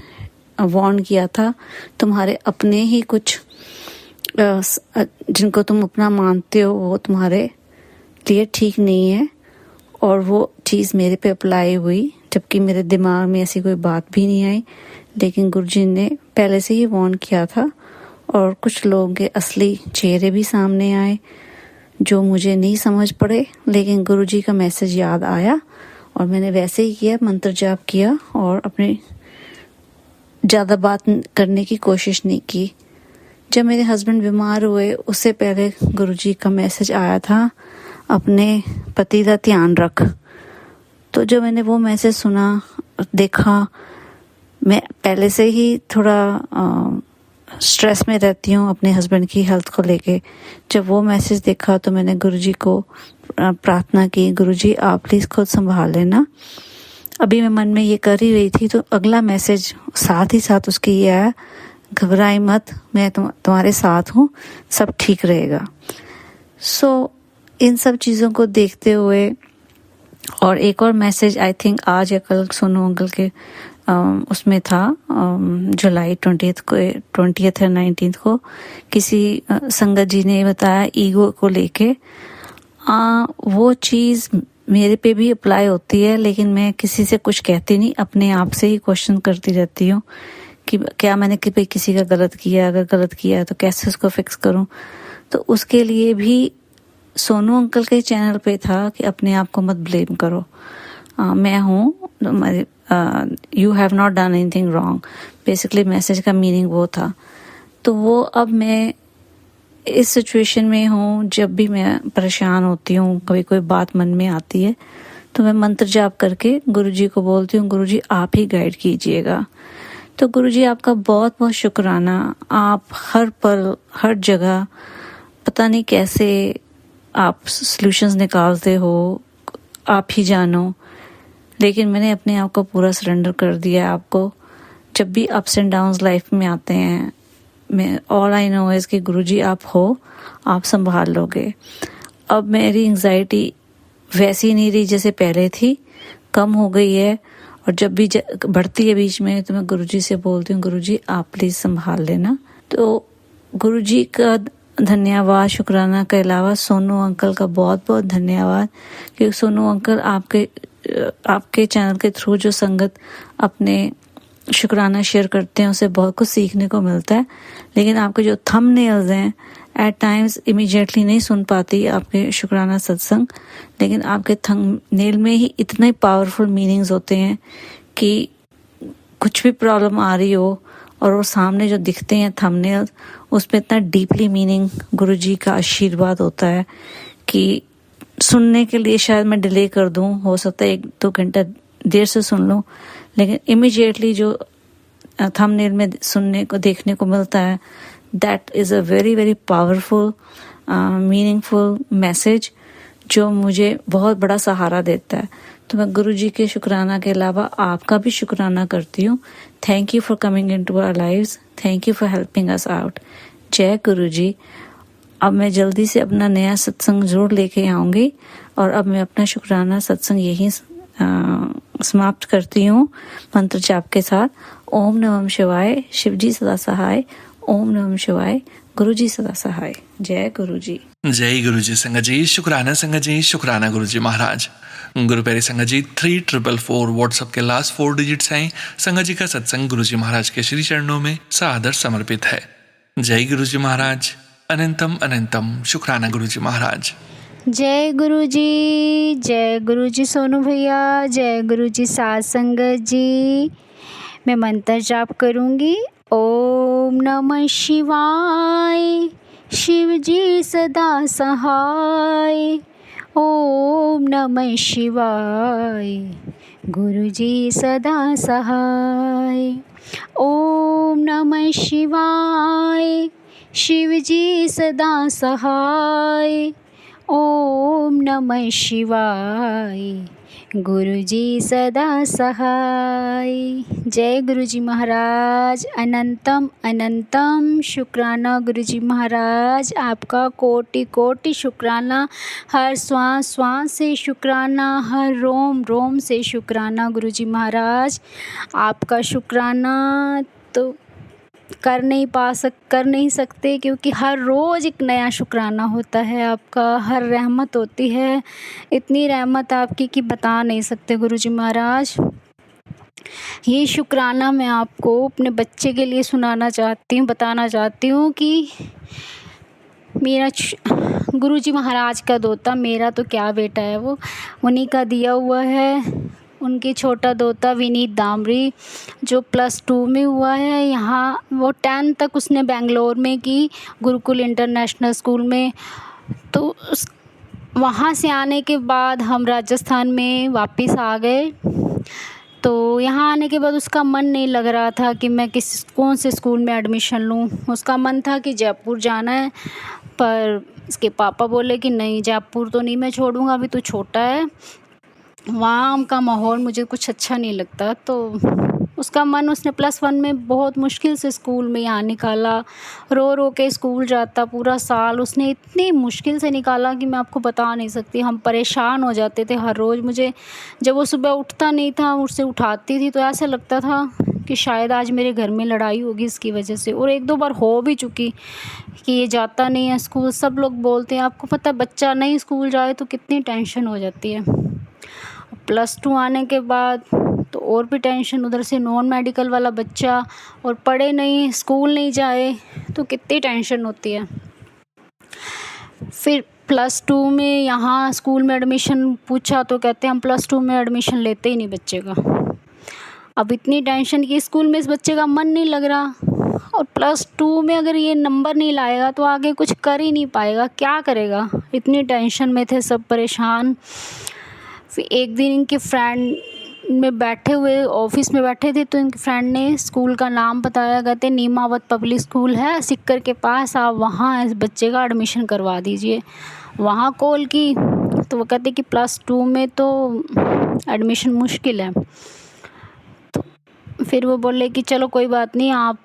वार्न किया था, तुम्हारे अपने ही कुछ जिनको तुम अपना मानते हो वो तुम्हारे लिए ठीक नहीं है। और वो चीज़ मेरे पे अप्लाई हुई, जबकि मेरे दिमाग में ऐसी कोई बात भी नहीं आई, लेकिन गुरुजी ने पहले से ही वार्न किया था। और कुछ लोगों के असली चेहरे भी सामने आए जो मुझे नहीं समझ पड़े, लेकिन गुरुजी का मैसेज याद आया और मैंने वैसे ही किया, मंत्र जाप किया और अपने ज़्यादा बात करने की कोशिश नहीं की। जब मेरे हस्बैंड बीमार हुए उससे पहले गुरुजी का मैसेज आया था, अपने पति का ध्यान रख। तो जब मैंने वो मैसेज सुना, देखा, मैं पहले से ही थोड़ा स्ट्रेस में रहती हूँ अपने हस्बैंड की हेल्थ को लेके। जब वो मैसेज देखा तो मैंने गुरुजी को प्रार्थना की, गुरुजी आप प्लीज़ खुद संभाल लेना। अभी मैं मन में ये कर ही रही थी तो अगला मैसेज साथ ही साथ उसकी ये आया, घबराई मत, मैं तुम्हारे साथ हूँ, सब ठीक रहेगा। सो इन सब चीज़ों को देखते हुए, और एक और मैसेज आई थिंक आज या कल सोनू अंकल के उसमें था जुलाई 20 या 19 को किसी संगत जी ने बताया ईगो को लेके। वो चीज़ मेरे पे भी अप्लाई होती है, लेकिन मैं किसी से कुछ कहती नहीं, अपने आप से ही क्वेश्चन करती रहती हूँ कि क्या मैंने किसी का गलत किया, अगर गलत किया है तो कैसे उसको फिक्स करूँ। तो उसके लिए भी सोनू अंकल के चैनल पे था कि अपने आप को मत ब्लेम करो, मैं हूँ, you have not done anything wrong. Basically message का मीनिंग वो था। तो वो अब मैं इस सिचुएशन में हूँ, जब भी मैं परेशान होती हूँ, कभी कोई बात मन में आती है तो मैं मंत्र जाप करके गुरुजी को बोलती हूँ, गुरुजी आप ही गाइड कीजिएगा। तो गुरुजी आपका बहुत बहुत शुक्राना। आप हर पल हर जगह पता नहीं कैसे आप सॉल्यूशंस निकालते हो, आप ही जानो। लेकिन मैंने अपने आप को पूरा सरेंडर कर दिया है आपको। जब भी अप्स एंड डाउन्स लाइफ में आते हैं, मैं ऑल आई नो इज़ कि गुरुजी आप हो, आप संभाल लोगे। अब मेरी एंजाइटी वैसी नहीं रही जैसे पहले थी, कम हो गई है। और जब भी बढ़ती है बीच में तो मैं गुरुजी से बोलती हूँ, गुरुजी आप प्लीज़ संभाल लेना। तो गुरुजी का धन्यवाद शुक्राना के अलावा सोनू अंकल का बहुत बहुत धन्यवाद, क्योंकि सोनू अंकल आपके चैनल के थ्रू जो संगत अपने शुक्राना शेयर करते हैं उसे बहुत कुछ सीखने को मिलता है। लेकिन आपके जो थंबनेल्स हैं एट टाइम्स इमीडिएटली नहीं सुन पाती आपके शुक्राना सत्संग, लेकिन आपके थंबनेल में ही इतने पावरफुल मीनिंग्स होते हैं कि कुछ भी प्रॉब्लम आ रही हो और वो सामने जो दिखते हैं थंबनेल्स उसमें इतना डीपली मीनिंग गुरुजी का आशीर्वाद होता है कि सुनने के लिए शायद मैं डिले कर दूं, हो सकता है 1-2 घंटा देर से सुन लूं, लेकिन इमीडिएटली जो थंबनेल में सुनने को देखने को मिलता है that is a very very powerful meaningful message जो मुझे बहुत बड़ा सहारा देता है। तो मैं गुरुजी के शुक्राना के अलावा आपका भी शुक्राना करती हूँ। Thank you for coming into our lives, thank you for helping us out. जय गुरुजी। अब मैं जल्दी से अपना नया सत्संग जरूर लेके आऊँगी और अब मैं अपना शुक्राना सत्संग यहीं समाप्त करती हूँ मंत्र जाप के साथ। ओम नमः शिवाय, शिवजी सदा सहाय। ओम नमः शिवाय, गुरुजी सदा सहाय। जय गुरुजी। जय गुरुजी संगत जी, शुक्राना गुरुजी महाराज। गुरु प्यारे संगत जी 3444 व्हाट्सएप के लास्ट 4 डिजिट्स हैं। संगत जी का सत्संग गुरुजी महाराज के श्री चरणों में सादर समर्पित है। जय गुरुजी महाराज। अनंतम अनंतम शुक्राना गुरुजी महाराज। जय गुरुजी सोनू भैया, जय गुरुजी साथ संगत जी। मैं मंत्र जाप करूँगी। ओम नमः शिवाय, शिव जी सदा सहाय। ओम नमः शिवाय, गुरु जी सदा सहाय। ओम नमः शिवाय, शिव जी सदा सहाय। ओम नमः शिवाय, गुरु जी सदा सहाय। जय गुरुजी महाराज। अनंतम अनंतम शुक्राना गुरुजी महाराज। आपका कोटि कोटि शुक्राना। हर श्वास श्वास से शुक्राना, हर रोम रोम से शुक्राना गुरुजी महाराज। आपका शुक्राना तो कर नहीं सकते, क्योंकि हर रोज़ एक नया शुक्राना होता है आपका। हर रहमत होती है, इतनी रहमत आपकी कि बता नहीं सकते गुरुजी महाराज। ये शुक्राना मैं आपको अपने बच्चे के लिए बताना चाहती हूँ कि मेरा गुरुजी महाराज का दोता, मेरा तो क्या बेटा है, वो उन्हीं का दिया हुआ है। उनके छोटा दोता विनीत दामरी जो +2 में हुआ है यहाँ, वो 10 तक उसने बेंगलोर में की, गुरुकुल इंटरनेशनल स्कूल में। तो वहाँ से आने के बाद हम राजस्थान में वापस आ गए। तो यहाँ आने के बाद उसका मन नहीं लग रहा था कि मैं कौन से स्कूल में एडमिशन लूँ। उसका मन था कि जयपुर जाना है, पर उसके पापा बोले कि नहीं, जयपुर तो नहीं मैं छोड़ूंगा, अभी तो छोटा है, वहाँ का माहौल मुझे कुछ अच्छा नहीं लगता। तो उसका मन, उसने +1 में बहुत मुश्किल से स्कूल में यहाँ निकाला। रो रो के स्कूल जाता, पूरा साल उसने इतनी मुश्किल से निकाला कि मैं आपको बता नहीं सकती। हम परेशान हो जाते थे हर रोज़। मुझे जब वो सुबह उठता नहीं था, उससे उठाती थी तो ऐसा लगता था कि शायद आज मेरे घर में लड़ाई होगी इसकी वजह से। और 1-2 बार हो भी चुकी कि ये जाता नहीं है स्कूल। सब लोग बोलते हैं, आपको पता है बच्चा नहीं स्कूल जाए तो कितनी टेंशन हो जाती है। +2 आने के बाद तो और भी टेंशन, उधर से नॉन मेडिकल वाला बच्चा, और पढ़े नहीं, स्कूल नहीं जाए तो कितनी टेंशन होती है। फिर +2 में यहाँ स्कूल में एडमिशन पूछा तो कहते हैं हम +2 में एडमिशन लेते ही नहीं बच्चे का। अब इतनी टेंशन कि स्कूल में इस बच्चे का मन नहीं लग रहा, और +2 में अगर ये नंबर नहीं लाएगा तो आगे कुछ कर ही नहीं पाएगा, क्या करेगा। इतनी टेंशन में थे सब, परेशान। फिर एक दिन इनके फ्रेंड में बैठे हुए, ऑफिस में बैठे थे, तो इनके फ्रेंड ने स्कूल का नाम बताया। कहते नीमावत पब्लिक स्कूल है सिक्कर के पास, आप वहाँ इस बच्चे का एडमिशन करवा दीजिए। वहाँ कॉल की तो वो कहते कि +2 में तो एडमिशन मुश्किल है। तो फिर वो बोले कि चलो कोई बात नहीं, आप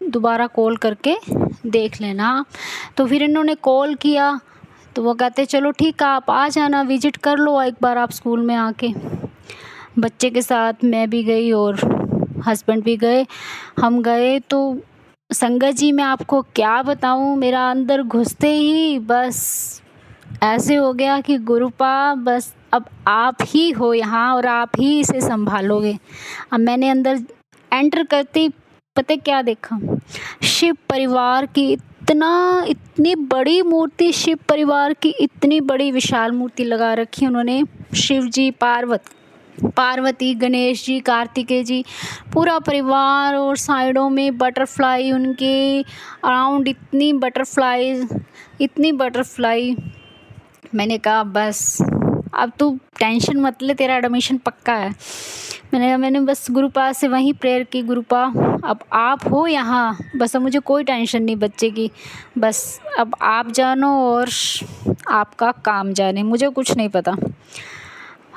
दोबारा कॉल करके देख लेना। तो फिर इन्होंने कॉल किया तो वो कहते चलो ठीक है, आप आ जाना, विजिट कर लो एक बार आप स्कूल में आके। बच्चे के साथ मैं भी गई और हस्बैंड भी गए। हम गए तो संगत जी मैं आपको क्या बताऊं, मेरा अंदर घुसते ही बस ऐसे हो गया कि गुरुपा बस अब आप ही हो यहाँ और आप ही इसे संभालोगे। अब मैंने अंदर एंटर करते ही पता है क्या देखा, शिव परिवार की इतनी बड़ी मूर्ति, शिव परिवार की इतनी बड़ी विशाल मूर्ति लगा रखी उन्होंने। शिव जी, पार्वती, गणेश जी, कार्तिकेय जी, पूरा परिवार, और साइडों में बटरफ्लाई उनके अराउंड इतनी बटरफ्लाई। मैंने कहा बस अब तू टेंशन मत ले, तेरा एडमिशन पक्का है। मैंने बस गुरुपा से वहीं प्रेयर की, गुरुपा अब आप हो यहाँ, बस अब मुझे कोई टेंशन नहीं बच्चे की, बस अब आप जानो और आपका काम जाने, मुझे कुछ नहीं पता।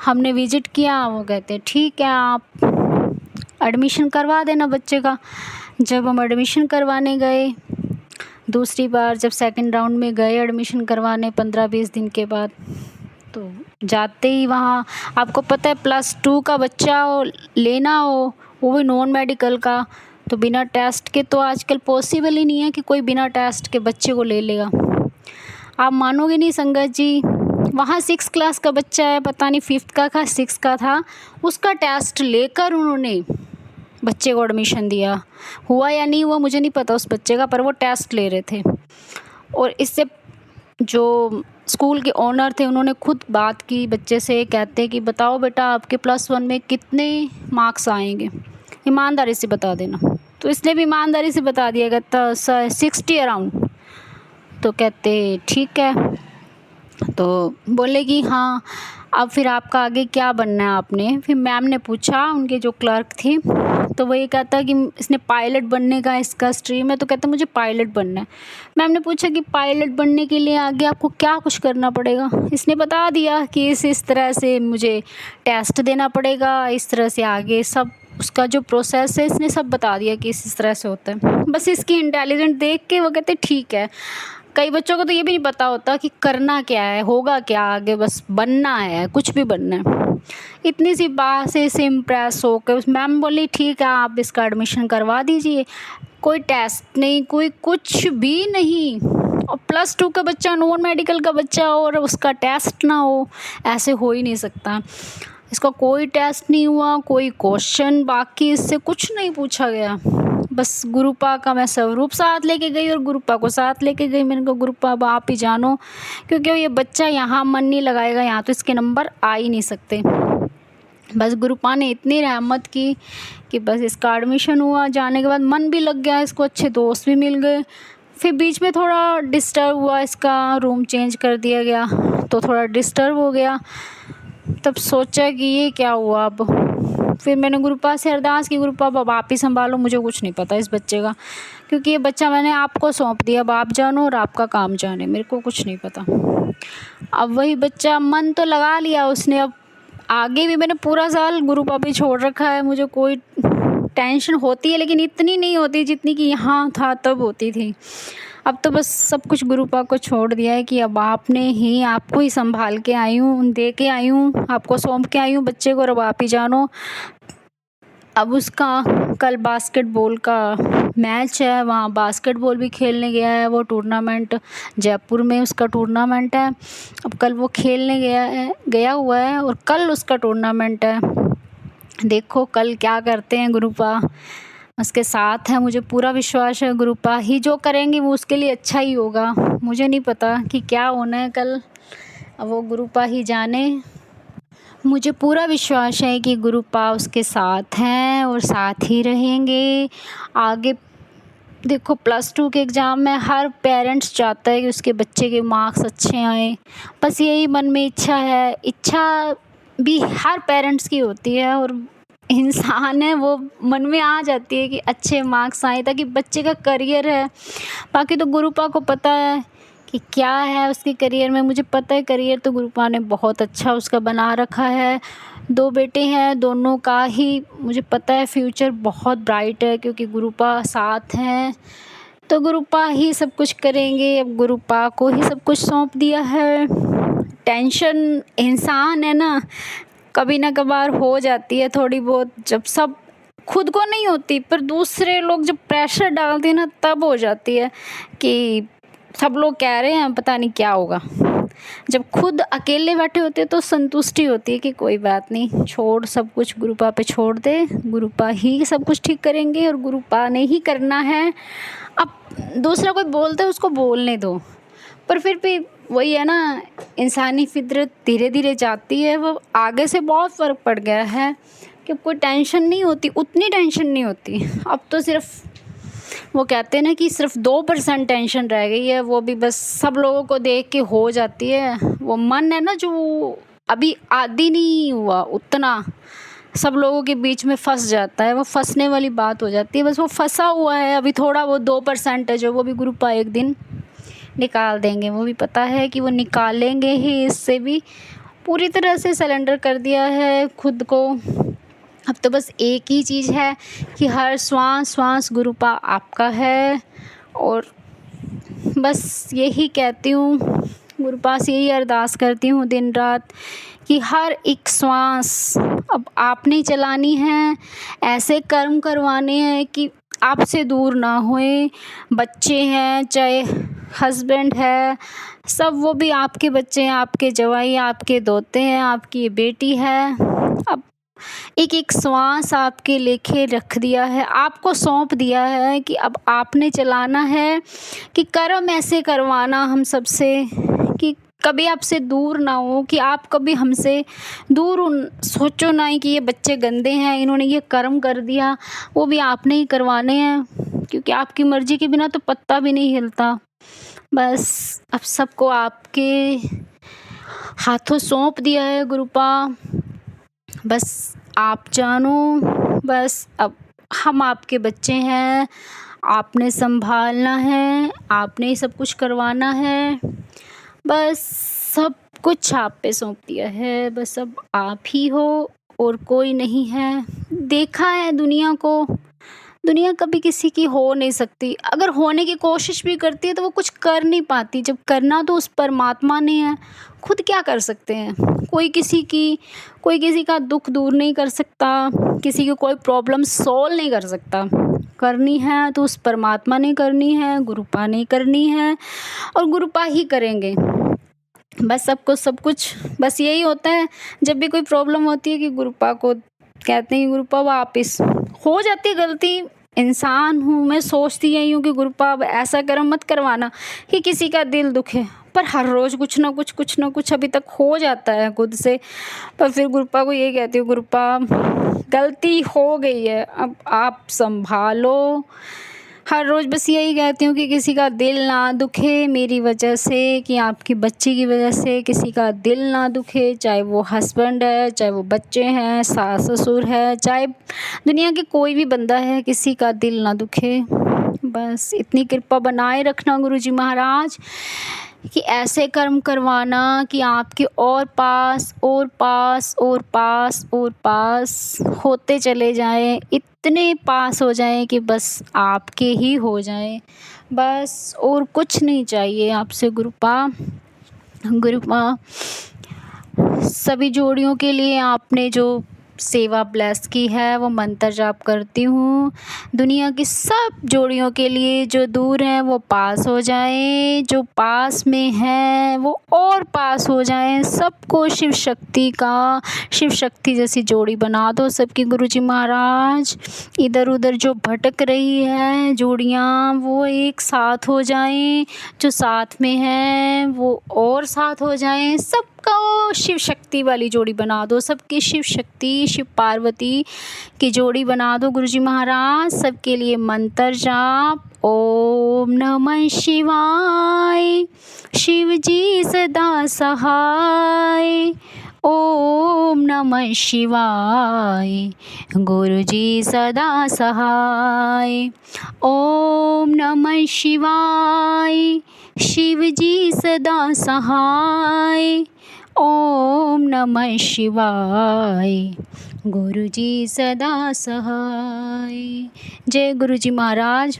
हमने विजिट किया, वो कहते ठीक है आप एडमिशन करवा देना बच्चे का। जब हम एडमिशन करवाने गए दूसरी बार, जब सेकंड राउंड में गए एडमिशन करवाने 15-20 दिन के बाद, तो जाते ही वहाँ आपको पता है +2 का बच्चा लेना हो, वो भी नॉन मेडिकल का, तो बिना टेस्ट के तो आजकल पॉसिबल ही नहीं है कि कोई बिना टेस्ट के बच्चे को ले लेगा। आप मानोगे नहीं संगत जी, वहाँ 6 क्लास का बच्चा है, पता नहीं 5th का 6 का था, उसका टेस्ट लेकर उन्होंने बच्चे को एडमिशन दिया। हुआ या नहीं हुआ मुझे नहीं पता उस बच्चे का, पर वो टेस्ट ले रहे थे। और इससे जो स्कूल के ओनर थे उन्होंने खुद बात की बच्चे से, कहते कि बताओ बेटा आपके +1 में कितने मार्क्स आएंगे, ईमानदारी से बता देना। तो इसने भी ईमानदारी से बता दिया, कहता 60 अराउंड। तो कहते ठीक है, तो बोले कि हाँ अब फिर आपका आगे क्या बनना है आपने। फिर मैम ने पूछा, उनके जो क्लर्क थी, तो वो ये कहता कि इसने पायलट बनने का इसका स्ट्रीम है, तो कहता मुझे पायलट बनना है। मैम ने पूछा कि पायलट बनने के लिए आगे आपको क्या कुछ करना पड़ेगा। इसने बता दिया कि इस तरह से मुझे टेस्ट देना पड़ेगा, इस तरह से आगे सब उसका जो प्रोसेस है इसने सब बता दिया कि इस तरह से होता है। बस इसकी इंटेलिजेंट देख के वो कहते ठीक है। कई बच्चों को तो ये भी नहीं पता होता कि करना क्या है, होगा क्या आगे, बस बनना है, कुछ भी बनना है। इतनी सी बात से इसे इम्प्रेस होकर मैम बोली ठीक है आप इसका एडमिशन करवा दीजिए, कोई टेस्ट नहीं, कोई कुछ भी नहीं। और +2 का बच्चा, नॉन मेडिकल का बच्चा, और उसका टेस्ट ना हो, ऐसे हो ही नहीं सकता। इसका कोई टेस्ट नहीं हुआ, कोई क्वेश्चन बाकी इससे कुछ नहीं पूछा गया। बस गुरुपा का मैं स्वरूप साथ लेके गई और गुरुपा को साथ लेके गई। मैंने कहा गुरुपा अब आप ही जानो, क्योंकि ये बच्चा यहाँ मन नहीं लगाएगा, यहाँ तो इसके नंबर आ ही नहीं सकते। बस गुरुपा ने इतनी रहमत की कि बस इसका एडमिशन हुआ। जाने के बाद मन भी लग गया, इसको अच्छे दोस्त भी मिल गए। फिर बीच में थोड़ा डिस्टर्ब हुआ, इसका रूम चेंज कर दिया गया तो थोड़ा डिस्टर्ब हो गया। तब सोचा कि ये क्या हुआ अब। फिर मैंने गुरुपा से अरदास की, गुरुपा अब आप ही संभालो, मुझे कुछ नहीं पता इस बच्चे का, क्योंकि ये बच्चा मैंने आपको सौंप दिया, अब आप जानो और आपका काम जाने, मेरे को कुछ नहीं पता। अब वही बच्चा मन तो लगा लिया उसने। अब आगे भी मैंने पूरा साल गुरुपा पे छोड़ रखा है। मुझे कोई टेंशन होती है लेकिन इतनी नहीं होती जितनी कि यहाँ था तब होती थी। अब तो बस सब कुछ गुरुपा को छोड़ दिया है कि अब आपको ही संभाल के आई हूँ, दे के आई हूँ, आपको सौंप के आई हूँ बच्चे को, और अब आप ही जानो। अब उसका कल बास्केटबॉल का मैच है, वहाँ बास्केटबॉल भी खेलने गया है। वो टूर्नामेंट जयपुर में उसका टूर्नामेंट है। अब कल वो खेलने गया हुआ है और कल उसका टूर्नामेंट है। देखो कल क्या करते हैं गुरुपा, उसके साथ है, मुझे पूरा विश्वास है गुरुपा ही जो करेंगे वो उसके लिए अच्छा ही होगा। मुझे नहीं पता कि क्या होना है कल, अब वो गुरुपा ही जाने। मुझे पूरा विश्वास है कि गुरुपा उसके साथ हैं और साथ ही रहेंगे आगे। देखो +2 के एग्ज़ाम में हर पेरेंट्स चाहता है कि उसके बच्चे के मार्क्स अच्छे आएँ, बस यही मन में इच्छा है। इच्छा भी हर पेरेंट्स की होती है और इंसान है वो मन में आ जाती है कि अच्छे मार्क्स आए ताकि बच्चे का करियर है। बाकी तो गुरुपा को पता है कि क्या है उसके करियर में। मुझे पता है करियर तो गुरुपा ने बहुत अच्छा उसका बना रखा है। 2 बेटे हैं, दोनों का ही मुझे पता है फ्यूचर बहुत ब्राइट है, क्योंकि गुरुपा साथ हैं तो गुरुपा ही सब कुछ करेंगे। अब गुरुपा को ही सब कुछ सौंप दिया है। टेंशन इंसान है ना, कभी ना कभार हो जाती है थोड़ी बहुत, जब सब खुद को नहीं होती, पर दूसरे लोग जब प्रेशर डालते हैं ना तब हो जाती है कि सब लोग कह रहे हैं पता नहीं क्या होगा। जब खुद अकेले बैठे होते हैं तो संतुष्टि होती है कि कोई बात नहीं, छोड़, सब कुछ गुरुपा पे छोड़ दे, गुरुपा ही सब कुछ ठीक करेंगे और गुरुपा ने ही करना है। अब दूसरा कोई बोलता है उसको बोलने दो, पर फिर भी वही है ना, इंसानी फितरत धीरे धीरे जाती है। वो आगे से बहुत फ़र्क पड़ गया है कि कोई टेंशन नहीं होती, उतनी टेंशन नहीं होती। अब तो सिर्फ वो कहते हैं ना कि सिर्फ 2% टेंशन रह गई है, वो भी बस सब लोगों को देख के हो जाती है। वो मन है ना जो अभी आदी नहीं हुआ उतना, सब लोगों के बीच में फंस जाता है, वो फंसने वाली बात हो जाती है। बस वो फंसा हुआ है अभी थोड़ा, वो 2% है जो, वो भी गुरुपा एक दिन निकाल देंगे। वो भी पता है कि वो निकालेंगे ही, इससे भी पूरी तरह से सरेंडर कर दिया है खुद को। अब तो बस एक ही चीज़ है कि हर श्वास श्वास गुरुपा आपका है, और बस यही कहती हूँ, गुरुपा से यही अरदास करती हूँ दिन रात कि हर एक श्वास अब आपने चलानी है, ऐसे कर्म करवाने हैं कि आपसे दूर ना होए। बच्चे हैं, चाहे हस्बैंड है, सब वो भी आपके बच्चे हैं, आपके जवाई, आपके दोते हैं, आपकी बेटी है। अब एक एक श्वास आपके लेखे रख दिया है, आपको सौंप दिया है कि अब आपने चलाना है, कि कर्म ऐसे करवाना हम सबसे कि कभी आपसे दूर ना हो, कि आप कभी हमसे दूर सोचो ना ही कि ये बच्चे गंदे हैं, इन्होंने ये कर्म कर दिया। वो भी आपने ही करवाने हैं, क्योंकि आपकी मर्जी के बिना तो पत्ता भी नहीं हिलता। बस अब सबको आपके हाथों सौंप दिया है गुरुपा, बस आप जानो। बस अब हम आपके बच्चे हैं, आपने संभालना है, आपने ही सब कुछ करवाना है। बस सब कुछ आप पे सौंप दिया है, बस अब आप ही हो और कोई नहीं है। देखा है दुनिया को, दुनिया कभी किसी की हो नहीं सकती, अगर होने की कोशिश भी करती है तो वो कुछ कर नहीं पाती। जब करना तो उस परमात्मा ने है, खुद क्या कर सकते हैं। कोई किसी का दुख दूर नहीं कर सकता, किसी की कोई प्रॉब्लम सॉल्व नहीं कर सकता। करनी है तो उस परमात्मा ने करनी है, गुरुपा ने करनी है, और गुरुपा ही करेंगे। बस सबको सब कुछ बस यही होता है, जब भी कोई प्रॉब्लम होती है कि गुरुपा को कहते हैं, गुरुपा वापिस हो जाती है गलती, इंसान हूँ मैं, सोचती यही हूँ कि गुरुपा अब ऐसा कर्म मत करवाना कि किसी का दिल दुखे। पर हर रोज़ कुछ ना कुछ अभी तक हो जाता है खुद से। पर फिर गुरुपा को ये कहती हूँ, गुरुपा गलती हो गई है, अब आप संभालो। हर रोज़ बस यही कहती हूँ कि किसी का दिल ना दुखे मेरी वजह से, कि आपकी बच्ची की वजह से किसी का दिल ना दुखे, चाहे वो हस्बैंड है, चाहे वो बच्चे हैं, सास ससुर है, चाहे दुनिया के कोई भी बंदा है, किसी का दिल ना दुखे। बस इतनी कृपा बनाए रखना गुरुजी महाराज, कि ऐसे कर्म करवाना कि आपके और पास और पास और पास और पास होते चले जाएं, इतने पास हो जाएं कि बस आपके ही हो जाएं। बस और कुछ नहीं चाहिए आपसे गुरुपा। सभी जोड़ियों के लिए आपने जो सेवा ब्लेस की है वो मंत्र जाप करती हूँ। दुनिया की सब जोड़ियों के लिए, जो दूर हैं वो पास हो जाएं, जो पास में हैं वो और पास हो जाएं। सबको शिव शक्ति जैसी जोड़ी बना दो सबकी गुरुजी महाराज। इधर उधर जो भटक रही है जोड़ियाँ वो एक साथ हो जाएं, जो साथ में हैं वो और साथ हो जाएं। सबका शिव शक्ति वाली जोड़ी बना दो, सबकी शिव शक्ति शिव पार्वती की जोड़ी बना दो गुरुजी महाराज। सबके लिए मंत्र जाप, ओम नमः शिवाय, शिव जी सदा सहाय। ओम नमः शिवाय, गुरुजी सदा सहाय। ओम नमः शिवाय, शिव जी सदा सहाय। ओम नमः शिवाय, गुरुजी सदा सहाय। जय गुरुजी महाराज।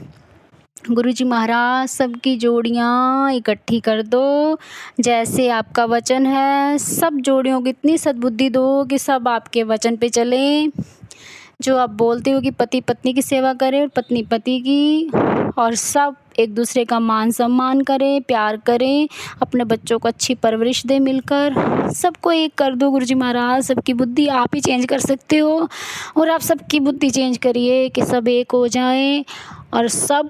गुरुजी महाराज सबकी जोड़ियाँ इकट्ठी कर दो, जैसे आपका वचन है। सब जोड़ियों को इतनी सद्बुद्धि दो कि सब आपके वचन पे चलें। जो आप बोलते हो कि पति पत्नी की सेवा करे और पत्नी पति की, और सब एक दूसरे का मान सम्मान करें, प्यार करें, अपने बच्चों को अच्छी परवरिश दें मिलकर। सबको एक कर दो गुरुजी महाराज, सबकी बुद्धि आप ही चेंज कर सकते हो और आप सबकी बुद्धि चेंज करिए कि सब एक हो जाएं और सब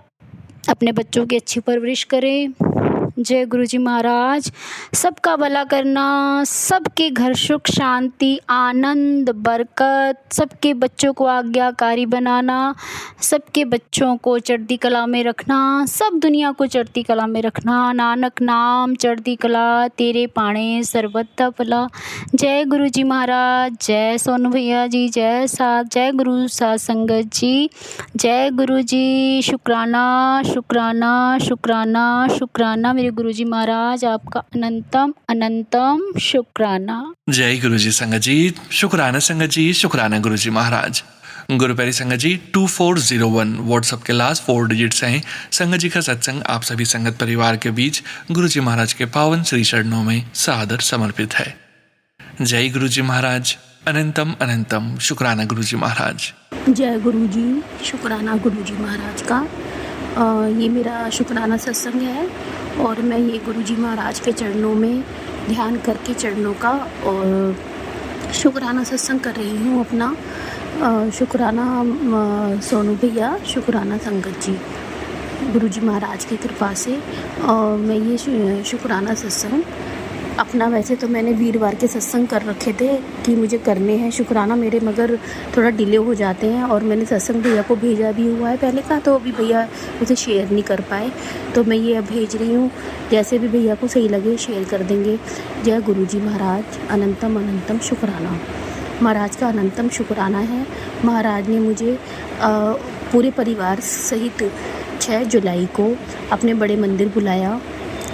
अपने बच्चों की अच्छी परवरिश करें। जय गुरुजी महाराज। सबका भला करना, सबके घर सुख शांति आनंद बरकत, सबके बच्चों को आज्ञाकारी बनाना, सबके बच्चों को चढ़ती कला में रखना, सब दुनिया को चढ़ती कला में रखना। नानक नाम चढ़ती कला तेरे पाणे सर्वथा भला। जय गुरुजी महाराज। जय सोनू भैया जी। जय साथ। जय गुरु साथ संगत जी। जय गुरुजी। शुक्राना शुक्राना शुक्राना शुक्राना मेरे गुरुजी महाराज, आपका अनंतम अनंतम शुक्राना। जय गुरुजी संगत जी। शुक्राना संगत जी। शुक्राना गुरुजी महाराज। गुरु प्यारी संगत जी 2401 व्हाट्सएप के लास्ट 4 डिजिट्स हैं। संगत जी का सत्संग आप सभी संगत परिवार के बीच गुरुजी महाराज के पावन श्री चरणों में सादर समर्पित है। जय गुरुजी महाराज। अनंतम अनंतम शुक्राना गुरुजी महाराज। जय गुरुजी। शुक्राना गुरुजी महाराज का। ये मेरा शुक्राना सत्संग है और मैं ये गुरुजी महाराज के चरणों में ध्यान करके चरणों का और शुक्राना सत्संग कर रही हूँ अपना। शुक्राना सोनू भैया, शुक्राना संगत जी, गुरुजी महाराज की कृपा से। और मैं ये शुक्राना सत्संग अपना, वैसे तो मैंने वीरवार के सत्संग कर रखे थे कि मुझे करने हैं शुक्राना मेरे, मगर थोड़ा डिले हो जाते हैं और मैंने सत्संग भैया को भेजा भी हुआ है पहले का, तो अभी भैया उसे शेयर नहीं कर पाए, तो मैं ये अब भेज रही हूँ। जैसे भी भैया को सही लगे शेयर कर देंगे। जय गुरुजी महाराज। अनंतम अनंतम शुक्राना। महाराज का अनंतम शुक्राना है। महाराज ने मुझे पूरे परिवार सहित 6 जुलाई को अपने बड़े मंदिर बुलाया।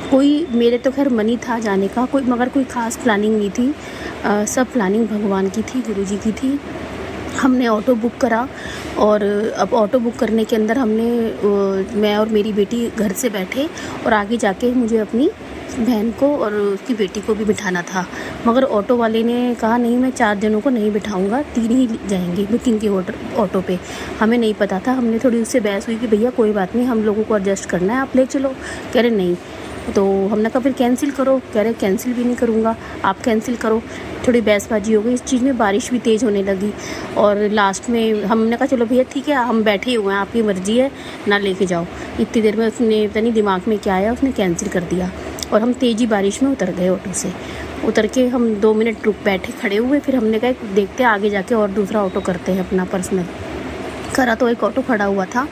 कोई मेरे तो खैर मन ही था जाने का, मगर कोई ख़ास प्लानिंग नहीं थी। सब प्लानिंग भगवान की थी, गुरुजी की थी। हमने ऑटो बुक करा और अब ऑटो बुक करने के अंदर मैं और मेरी बेटी घर से बैठे और आगे जाके मुझे अपनी बहन को और उसकी बेटी को भी बिठाना था, मगर ऑटो वाले ने कहा नहीं, मैं 4 जनों को नहीं बिठाऊंगा, 3 ही जाएंगे बुकिंग के ऑटो पे। हमें नहीं पता था, हमने थोड़ी उससे बहस हुई कि भैया कोई बात नहीं, हम लोगों को एडजस्ट करना है, आप ले चलो। कह रहे नहीं, तो हमने कहा फिर कैंसिल करो। कह रहे कैंसिल भी नहीं करूँगा, आप कैंसिल करो। थोड़ी बहसबाजी हो गई इस चीज़ में, बारिश भी तेज़ होने लगी और लास्ट में हमने कहा चलो भैया ठीक है, हम बैठे हुए हैं, आपकी मर्ज़ी है, ना लेके जाओ। इतनी देर में उसने पता नहीं दिमाग में क्या आया, उसने कैंसिल कर दिया और हम तेज़ी बारिश में उतर गए। ऑटो से उतर के हम 2 मिनट बैठे खड़े हुए, फिर हमने कहा देखते आगे जाके और दूसरा ऑटो करते हैं अपना पर्सनल। करा तो एक ऑटो खड़ा हुआ था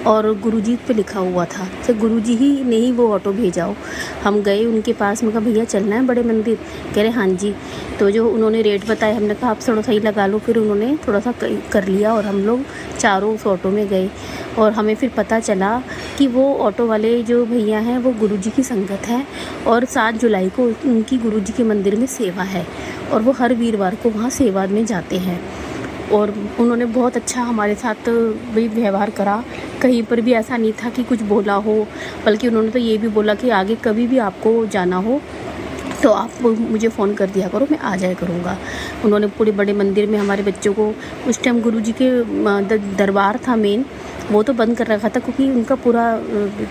और गुरुजी पे लिखा हुआ था, तो गुरुजी ही ने ही वो ऑटो भेजा हो। हम गए उनके पास में, कहा भैया चलना है बड़े मंदिर? कह रहे हाँ जी। तो जो उन्होंने रेट बताया, हमने कहा आप थोड़ा सही लगा लो, फिर उन्होंने थोड़ा सा कर लिया और हम लोग चारों उस ऑटो में गए। और हमें फिर पता चला कि वो ऑटो वाले जो भैया हैं वो गुरुजी की संगत है और 7 जुलाई को उनकी गुरुजी के मंदिर में सेवा है और वो हर वीरवार को वहाँ सेवा में जाते हैं। और उन्होंने बहुत अच्छा हमारे साथ भी व्यवहार करा, कहीं पर भी ऐसा नहीं था कि कुछ बोला हो, बल्कि उन्होंने तो ये भी बोला कि आगे कभी भी आपको जाना हो तो आप मुझे फ़ोन कर दिया करो, मैं आ जाया करूँगा। उन्होंने पूरे बड़े मंदिर में हमारे बच्चों को, उस टाइम गुरुजी के दरबार था मेन, वो तो बंद कर रखा था क्योंकि उनका पूरा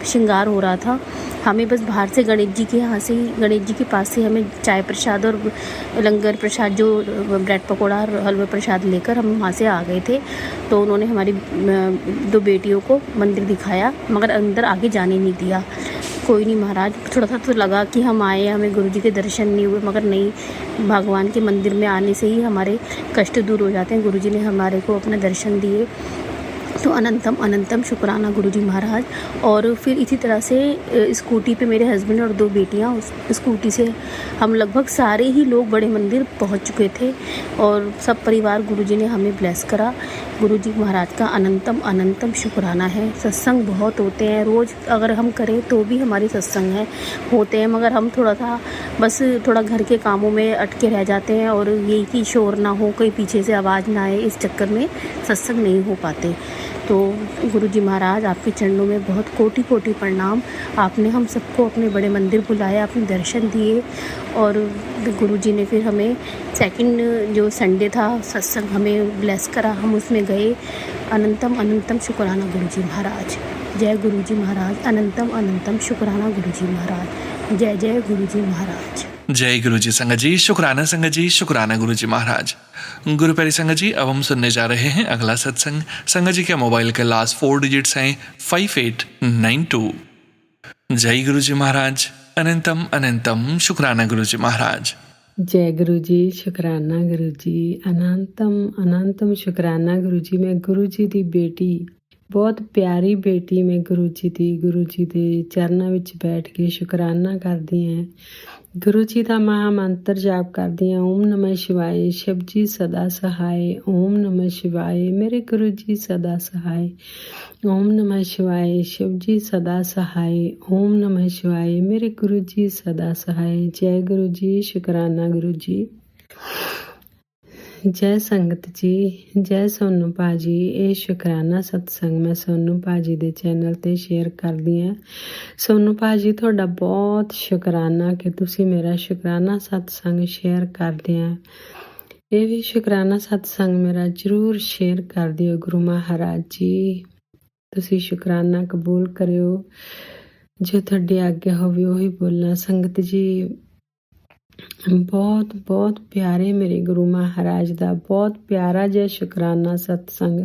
श्रृंगार हो रहा था। हमें बस बाहर से गणेश जी के यहाँ से, गणेश जी के पास से हमें चाय प्रसाद और लंगर प्रसाद, जो ब्रेड पकौड़ा और हलवा प्रसाद लेकर हम वहाँ से आ गए थे। तो उन्होंने हमारी 2 बेटियों को मंदिर दिखाया, मगर अंदर आगे जाने नहीं दिया। कोई नहीं महाराज, थोड़ा सा तो लगा कि हम आए, हमें गुरुजी के दर्शन नहीं हुए, मगर नहीं, भगवान के मंदिर में आने से ही हमारे कष्ट दूर हो जाते हैं। गुरुजी ने हमारे को अपने दर्शन दिए, तो अनंतम अनंतम शुक्राना गुरुजी महाराज। और फिर इसी तरह से स्कूटी पे मेरे हस्बैंड और 2 बेटियां, उस स्कूटी से हम लगभग सारे ही लोग बड़े मंदिर पहुंच चुके थे और सब परिवार गुरुजी ने हमें ब्लेस करा। गुरुजी महाराज का अनंतम अनंतम शुक्राना है। सत्संग बहुत होते हैं, रोज़ अगर हम करें तो भी हमारे सत्संग होते हैं, मगर हम थोड़ा घर के कामों में अटके रह जाते हैं और यही कि शोर ना हो, कोई पीछे से आवाज़ ना आए, इस चक्कर में सत्संग नहीं हो पाते। तो गुरु जी महाराज आपके चरणों में बहुत कोटि कोटि प्रणाम। आपने हम सबको अपने बड़े मंदिर बुलाया, अपने दर्शन दिए और गुरु जी ने फिर हमें सेकंड जो संडे था सत्संग हमें ब्लेस करा, हम उसमें गए। अनंतम अनंतम शुक्राना गुरु जी महाराज। जय गुरु जी महाराज। अनंतम अनंतम शुक्राना गुरु जी महाराज। जय जय गुरु जी महाराज। जय गुरु जी संगत जी, शुक्राना संगत जी, शुक्राना गुरु जी महाराज। गुरु प्यारी संगत जी, अब हम सुनने जा रहे हैं अगला सत्संग। संगत जी के मोबाइल के लास्ट 4 डिजिट्स हैं 5892। जय गुरु जी महाराज। अनंतम अनंतम शुक्राना गुरु जी महाराज। जय गुरु जी, शुकराना गुरु जी। अनंतम अनंतम शुकराना गुरु जी। मैं गुरु जी ਦੀ ਬੇਟੀ, ਬਹੁਤ ਪਿਆਰੀ ਬੇਟੀ ਮੈਂ ਗੁਰੂ ਜੀ ਦੇ ਚਰਨਾਂ ਵਿੱਚ ਬੈਠ ਕੇ ਸ਼ੁਕਰਾਨਾ ਕਰਦੀ ਹਾਂ। ਗੁਰੂ ਜੀ ਦਾ ਮਹਾ ਮੰਤਰ ਜਾਪ ਕਰਦੀ ਹਾਂ। ਓਮ ਨਮः शिवाय, शिव जी सदा सहाय। ओम नमः शिवाय, मेरे गुरु जी सदा सहाय। ओम नमः शिवाय, शिव जी सदा सहाय। ओम नमः शिवाय, मेरे गुरु जी सदा सहाय। जय गुरु जी, शुकराना गुरु जी। ਜੈ ਸੰਗਤ ਜੀ, ਜੈ ਸੋਨੂੰ ਭਾਜੀ। ਇਹ ਸ਼ੁਕਰਾਨਾ ਸਤਸੰਗ ਮੈਂ ਸੋਨੂੰ ਭਾਜੀ ਦੇ ਚੈਨਲ 'ਤੇ ਸ਼ੇਅਰ ਕਰਦੀ ਹਾਂ। ਸੋਨੂੰ ਭਾਜੀ, ਤੁਹਾਡਾ ਬਹੁਤ ਸ਼ੁਕਰਾਨਾ ਕਿ ਤੁਸੀਂ ਮੇਰਾ ਸ਼ੁਕਰਾਨਾ ਸਤਸੰਗ ਸ਼ੇਅਰ ਕਰਦੇ ਆ। ਇਹ ਵੀ ਸ਼ੁਕਰਾਨਾ ਸਤਸੰਗ ਮੇਰਾ ਜ਼ਰੂਰ ਸ਼ੇਅਰ ਕਰ ਦਿਓ। ਗੁਰੂ ਮਹਾਰਾਜ ਜੀ, ਤੁਸੀਂ ਸ਼ੁਕਰਾਨਾ ਕਬੂਲ ਕਰਿਓ। ਜੋ ਤੁਹਾਡੀ ਆਗਿਆ ਹੋਵੇ ਉਹੀ ਬੋਲਣਾ। ਸੰਗਤ ਜੀ, ਬਹੁਤ ਬਹੁਤ ਪਿਆਰੇ ਮੇਰੇ ਗੁਰੂ ਮਹਾਰਾਜ ਦਾ ਬਹੁਤ ਪਿਆਰਾ ਜਿਹਾ ਸ਼ੁਕਰਾਨਾ ਸਤਸੰਗ,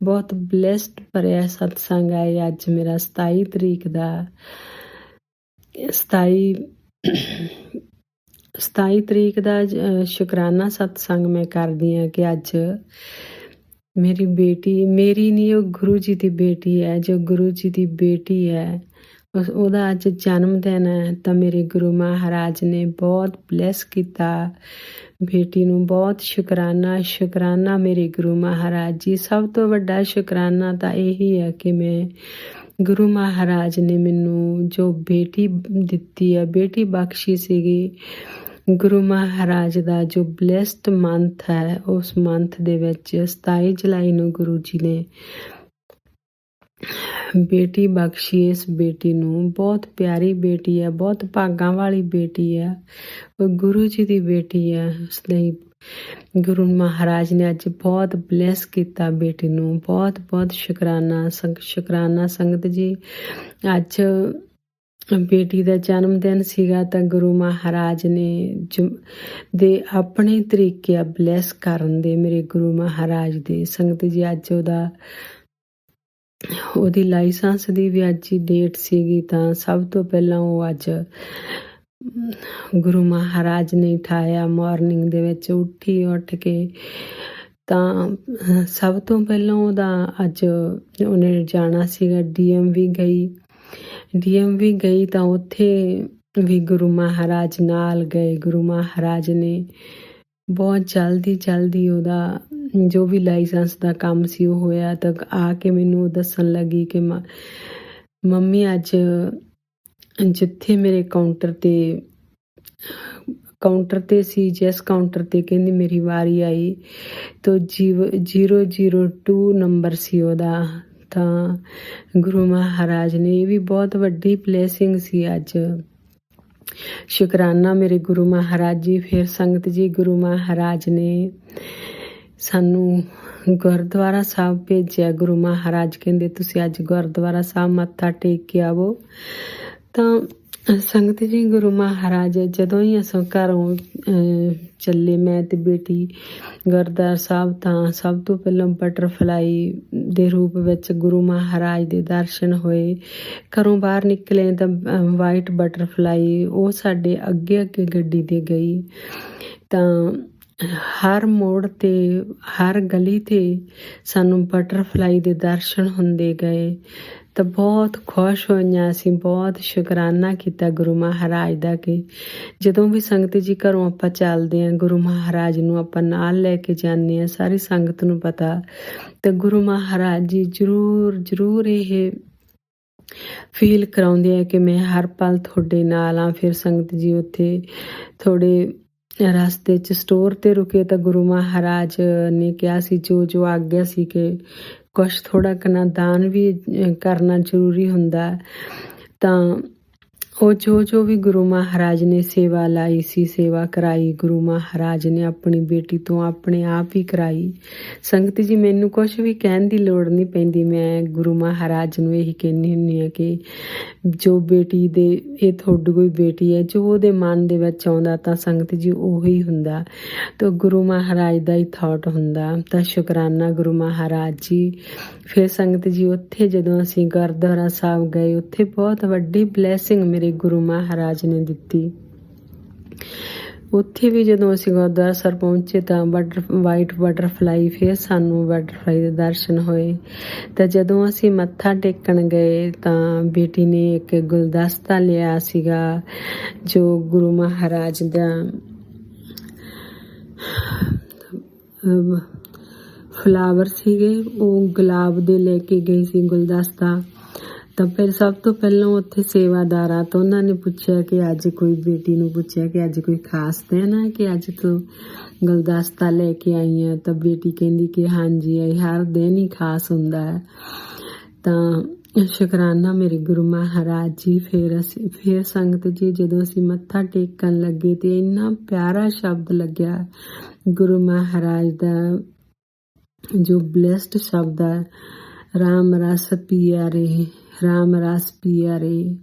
ਬਹੁਤ ਬਲੈਸਡ ਭਰਿਆ ਸਤਸੰਗ ਹੈ ਅੱਜ ਮੇਰਾ 27 ਤਰੀਕ ਦਾ 27 ਤਰੀਕ ਦਾ ਸ਼ੁਕਰਾਨਾ ਸਤਸੰਗ ਮੈਂ ਕਰਦੀ ਹਾਂ ਕਿ ਅੱਜ ਮੇਰੀ ਬੇਟੀ, ਮੇਰੀ ਨਹੀਂ ਉਹ ਗੁਰੂ ਜੀ ਦੀ ਬੇਟੀ ਹੈ, ਜੋ ਗੁਰੂ ਜੀ ਦੀ ਬੇਟੀ ਹੈ ਉਹਦਾ ਅੱਜ ਜਨਮ ਦਿਨ ਹੈ। ਤਾਂ ਮੇਰੇ ਗੁਰੂ ਮਹਾਰਾਜ ਨੇ ਬਹੁਤ ਬਲੈਸ ਕੀਤਾ ਬੇਟੀ ਨੂੰ। ਬਹੁਤ ਸ਼ੁਕਰਾਨਾ ਮੇਰੇ ਗੁਰੂ ਮਹਾਰਾਜ ਜੀ। ਸਭ ਤੋਂ ਵੱਡਾ ਸ਼ੁਕਰਾਨਾ ਤਾਂ ਇਹੀ ਹੈ ਕਿ ਮੈਂ ਗੁਰੂ ਮਹਾਰਾਜ ਨੇ ਮੈਨੂੰ ਜੋ ਬੇਟੀ ਦਿੱਤੀ ਹੈ, ਬੇਟੀ ਬਖਸ਼ੀ ਸੀਗੀ। ਗੁਰੂ ਮਹਾਰਾਜ ਦਾ ਜੋ ਬਲੈਸਡ ਮੰਥ ਹੈ, ਉਸ ਮੰਥ ਦੇ ਵਿੱਚ 27 ਜੁਲਾਈ ਨੂੰ ਗੁਰੂ ਜੀ ਨੇ ਬੇਟੀ ਬਖਸ਼ੀ। ਇਸ ਬੇਟੀ ਨੂੰ ਬਹੁਤ ਪਿਆਰੀ ਬੇਟੀ ਹੈ, ਬਹੁਤ ਭਾਗਾਂ ਵਾਲੀ ਬੇਟੀ ਹੈ, ਉਹ ਗੁਰੂ ਜੀ ਦੀ ਬੇਟੀ ਹੈ। ਉਸ ਲਈ ਗੁਰੂ ਮਹਾਰਾਜ ਨੇ ਅੱਜ ਬਹੁਤ ਬਲੈਸ ਕੀਤਾ ਬੇਟੀ ਨੂੰ। ਬਹੁਤ ਬਹੁਤ ਸ਼ੁਕਰਾਨਾ ਸੰਗਤ ਜੀ। ਅੱਜ ਬੇਟੀ ਦਾ ਜਨਮ ਦਿਨ ਸੀਗਾ ਤਾਂ ਗੁਰੂ ਮਹਾਰਾਜ ਨੇ ਦੇ ਆਪਣੇ ਤਰੀਕੇ ਆ ਬਲੈਸ ਕਰਨ ਦੇ, ਮੇਰੇ ਗੁਰੂ ਮਹਾਰਾਜ ਦੇ। ਸੰਗਤ ਜੀ, ਅੱਜ ਉਹਦੀ ਲਾਇਸੈਂਸ ਦੀ ਵੀ ਅੱਜ ਹੀ ਡੇਟ ਸੀਗੀ। ਤਾਂ ਸਭ ਤੋਂ ਪਹਿਲਾਂ ਉਹ ਅੱਜ ਗੁਰੂ ਮਹਾਰਾਜ ਨੇ ਉਠਾਇਆ। ਮਾਰਨਿੰਗ ਦੇ ਵਿੱਚ ਉੱਠ ਕੇ ਤਾਂ ਸਭ ਤੋਂ ਪਹਿਲਾਂ ਉਹਦਾ ਅੱਜ ਉਹਨੇ ਜਾਣਾ ਸੀਗਾ DMV ਗਈ ਤਾਂ ਉੱਥੇ ਵੀ ਗੁਰੂ ਮਹਾਰਾਜ ਨਾਲ ਗਏ। ਗੁਰੂ ਮਹਾਰਾਜ ਨੇ ਬਹੁਤ ਜਲਦੀ ਉਹਦਾ ਜੋ ਵੀ ਲਾਇਸੈਂਸ ਦਾ ਕੰਮ ਸੀ ਉਹ ਹੋਇਆ। ਤਾਂ ਆ ਕੇ ਮੈਨੂੰ ਦੱਸਣ ਲੱਗੀ ਕਿ ਮੰਮੀ ਅੱਜ ਜਿੱਥੇ ਮੇਰੇ ਕਾਊਂਟਰ ਤੇ ਸੀ, ਜਿਸ ਕਾਊਂਟਰ ਤੇ ਕਹਿੰਦੀ ਮੇਰੀ ਵਾਰੀ ਆਈ ਤਾਂ 002 ਨੰਬਰ ਸੀ ਉਹਦਾ। ਤਾਂ ਗੁਰੂ ਮਹਾਰਾਜ ਨੇ, ਇਹ ਵੀ ਬਹੁਤ ਵੱਡੀ ਬਲੈਸਿੰਗ ਸੀ ਅੱਜ। ਸ਼ੁਕਰਾਨਾ ਮੇਰੇ ਗੁਰੂ ਮਹਾਰਾਜ ਜੀ। ਫਿਰ ਸੰਗਤ ਜੀ, ਗੁਰੂ ਮਹਾਰਾਜ ਨੇ ਸਾਨੂੰ ਗੁਰਦੁਆਰਾ ਸਾਹਿਬ ਭੇਜਿਆ। ਗੁਰੂ ਮਹਾਰਾਜ ਕਹਿੰਦੇ ਤੁਸੀਂ ਅੱਜ ਗੁਰਦੁਆਰਾ ਸਾਹਿਬ ਮੱਥਾ ਟੇਕ ਕੇ ਆਵੋ। ਤਾਂ ਸੰਗਤ ਜੀ, ਗੁਰੂ ਮਹਾਰਾਜ ਜਦੋਂ ਹੀ ਅਸੀਂ ਘਰੋਂ ਚੱਲੇ, ਮੈਂ ਤੇ ਬੇਟੀ ਗੁਰਦੁਆਰਾ ਸਾਹਿਬ, ਤਾਂ ਸਭ ਤੋਂ ਪਹਿਲਾਂ ਬਟਰਫਲਾਈ ਦੇ ਰੂਪ ਵਿੱਚ ਗੁਰੂ ਮਹਾਰਾਜ ਦੇ ਦਰਸ਼ਨ ਹੋਏ। ਘਰੋਂ ਬਾਹਰ ਨਿਕਲੇ ਤਾਂ ਵਾਈਟ ਬਟਰਫਲਾਈ ਉਹ ਸਾਡੇ ਅੱਗੇ ਗੱਡੀ 'ਤੇ ਗਈ। ਤਾਂ ਹਰ ਮੋੜ 'ਤੇ, ਹਰ ਗਲੀ 'ਤੇ ਸਾਨੂੰ ਬਟਰਫਲਾਈ ਦੇ ਦਰਸ਼ਨ ਹੁੰਦੇ ਗਏ। ਤਾਂ ਬਹੁਤ ਖੁਸ਼ ਹੋਈਆਂ ਅਸੀਂ, ਬਹੁਤ ਸ਼ੁਕਰਾਨਾ ਕੀਤਾ ਗੁਰੂ ਮਹਾਰਾਜ ਦਾ ਕਿ ਜਦੋਂ ਵੀ ਸੰਗਤ ਜੀ ਘਰੋਂ ਆਪਾਂ ਚੱਲਦੇ ਹਾਂ, ਗੁਰੂ ਮਹਾਰਾਜ ਨੂੰ ਆਪਾਂ ਨਾਲ ਲੈ ਕੇ ਜਾਂਦੇ ਹਾਂ। ਸਾਰੀ ਸੰਗਤ ਨੂੰ ਪਤਾ ਤਾਂ ਗੁਰੂ ਮਹਾਰਾਜ ਜੀ ਜ਼ਰੂਰ ਇਹ ਫੀਲ ਕਰਾਉਂਦੇ ਆ ਕਿ ਮੈਂ ਹਰ ਪਲ ਤੁਹਾਡੇ ਨਾਲ ਹਾਂ। ਫਿਰ ਸੰਗਤ ਜੀ ਉੱਥੇ ਥੋੜ੍ਹੇ ਰਸਤੇ 'ਚ ਸਟੋਰ 'ਤੇ ਰੁਕੇ ਤਾਂ ਗੁਰੂ ਮਹਾਰਾਜ ਨੇ ਕਿਹਾ ਸੀ ਜੋ ਆਗਿਆ ਸੀ ਕਿ ਕੁਛ ਥੋੜ੍ਹਾ ਕੁ ਦਾਨ ਵੀ ਕਰਨਾ ਜ਼ਰੂਰੀ ਹੁੰਦਾ। ਤਾਂ ਉਹ ਜੋ ਵੀ ਗੁਰੂ ਮਹਾਰਾਜ ਨੇ ਸੇਵਾ ਲਾਈ ਸੀ, ਸੇਵਾ ਕਰਾਈ, ਗੁਰੂ ਮਹਾਰਾਜ ਨੇ ਆਪਣੀ ਬੇਟੀ ਤੋਂ ਆਪਣੇ ਆਪ ਹੀ ਕਰਾਈ। ਸੰਗਤ ਜੀ, ਮੈਨੂੰ ਕੁਛ ਵੀ ਕਹਿਣ ਦੀ ਲੋੜ ਨਹੀਂ ਪੈਂਦੀ। ਮੈਂ ਗੁਰੂ ਮਹਾਰਾਜ ਨੂੰ ਇਹੀ ਕਹਿੰਦੀ ਹੁੰਦੀ ਹਾਂ ਕਿ ਜੋ ਬੇਟੀ ਦੇ, ਇਹ ਤੁਹਾਡੀ ਕੋਈ ਬੇਟੀ ਹੈ, ਜੋ ਉਹਦੇ ਮਨ ਦੇ ਵਿੱਚ ਆਉਂਦਾ ਤਾਂ ਸੰਗਤ ਜੀ ਉਹੀ ਹੁੰਦਾ, ਤਾਂ ਗੁਰੂ ਮਹਾਰਾਜ ਦਾ ਹੀ ਥਾਟ ਹੁੰਦਾ। ਤਾਂ ਸ਼ੁਕਰਾਨਾ ਗੁਰੂ ਮਹਾਰਾਜ ਜੀ। ਫਿਰ ਸੰਗਤ ਜੀ ਉੱਥੇ ਜਦੋਂ ਅਸੀਂ ਗੁਰਦੁਆਰਾ ਸਾਹਿਬ ਗਏ, ਉੱਥੇ ਬਹੁਤ ਵੱਡੀ ਬਲੈਸਿੰਗ ਮੇਰੇ ਗੁਰੂ ਮਹਾਰਾਜ ਨੇ ਦਿੱਤੀ। ਉੱਥੇ ਵੀ ਜਦੋਂ ਅਸੀਂ ਗੁਰਦੁਆਰਾ ਸਾਹਿਬ ਪਹੁੰਚੇ ਤਾਂ ਵਾਈਟ ਬਟਰਫਲਾਈ, ਫਿਰ ਸਾਨੂੰ ਬਟਰਫਲਾਈ ਦੇ ਦਰਸ਼ਨ ਹੋਏ। ਤਾਂ ਜਦੋਂ ਅਸੀਂ ਮੱਥਾ ਟੇਕਣ ਗਏ ਤਾਂ ਬੇਟੀ ਨੇ ਇੱਕ ਗੁਲਦਸਤਾ ਲਿਆ ਸੀਗਾ ਜੋ ਗੁਰੂ ਮਹਾਰਾਜ ਦਾ ਫਲਾਵਰ ਸੀਗੇ, ਉਹ ਗੁਲਾਬ ਦੇ ਲੈ ਕੇ ਗਈ ਸੀ ਗੁਲਦਸਤਾ। ਤਾਂ ਫਿਰ ਸਭ ਤੋਂ ਪਹਿਲਾਂ ਉੱਥੇ ਸੇਵਾਦਾਰਾਂ ਤੋਂ ਉਹਨਾਂ ਨੇ ਪੁੱਛਿਆ ਕਿ ਅੱਜ ਕੋਈ, ਬੇਟੀ ਨੂੰ ਪੁੱਛਿਆ ਕਿ ਅੱਜ ਕੋਈ ਖਾਸ ਦਿਨ ਹੈ ਕਿ ਅੱਜ ਤੂੰ ਗੁਲਦਸਤਾ ਲੈ ਕੇ ਆਈ ਹੈ। ਤਾਂ ਬੇਟੀ ਕਹਿੰਦੀ ਕਿ ਹਾਂਜੀ, ਇਹ ਹਰ ਦਿਨ ਹੀ ਖਾਸ ਹੁੰਦਾ ਹੈ। ਤਾਂ ਸ਼ੁਕਰਾਨਾ ਮੇਰੇ ਗੁਰੂ ਮਹਾਰਾਜ ਜੀ। ਫਿਰ ਸੰਗਤ ਜੀ ਜਦੋਂ ਅਸੀਂ ਮੱਥਾ ਟੇਕਣ ਲੱਗੇ ਤੇ ਇੰਨਾ ਪਿਆਰਾ ਸ਼ਬਦ ਲੱਗਿਆ ਗੁਰੂ ਮਹਾਰਾਜ ਦਾ, ਜੋ ਬਲੈਸਡ ਸ਼ਬਦ ਹੈ, ਰਾਮ ਰਸ ਪੀਆ ਰੇ, ਰਾਮ ਰਸ ਪੀਆ ਰੇ।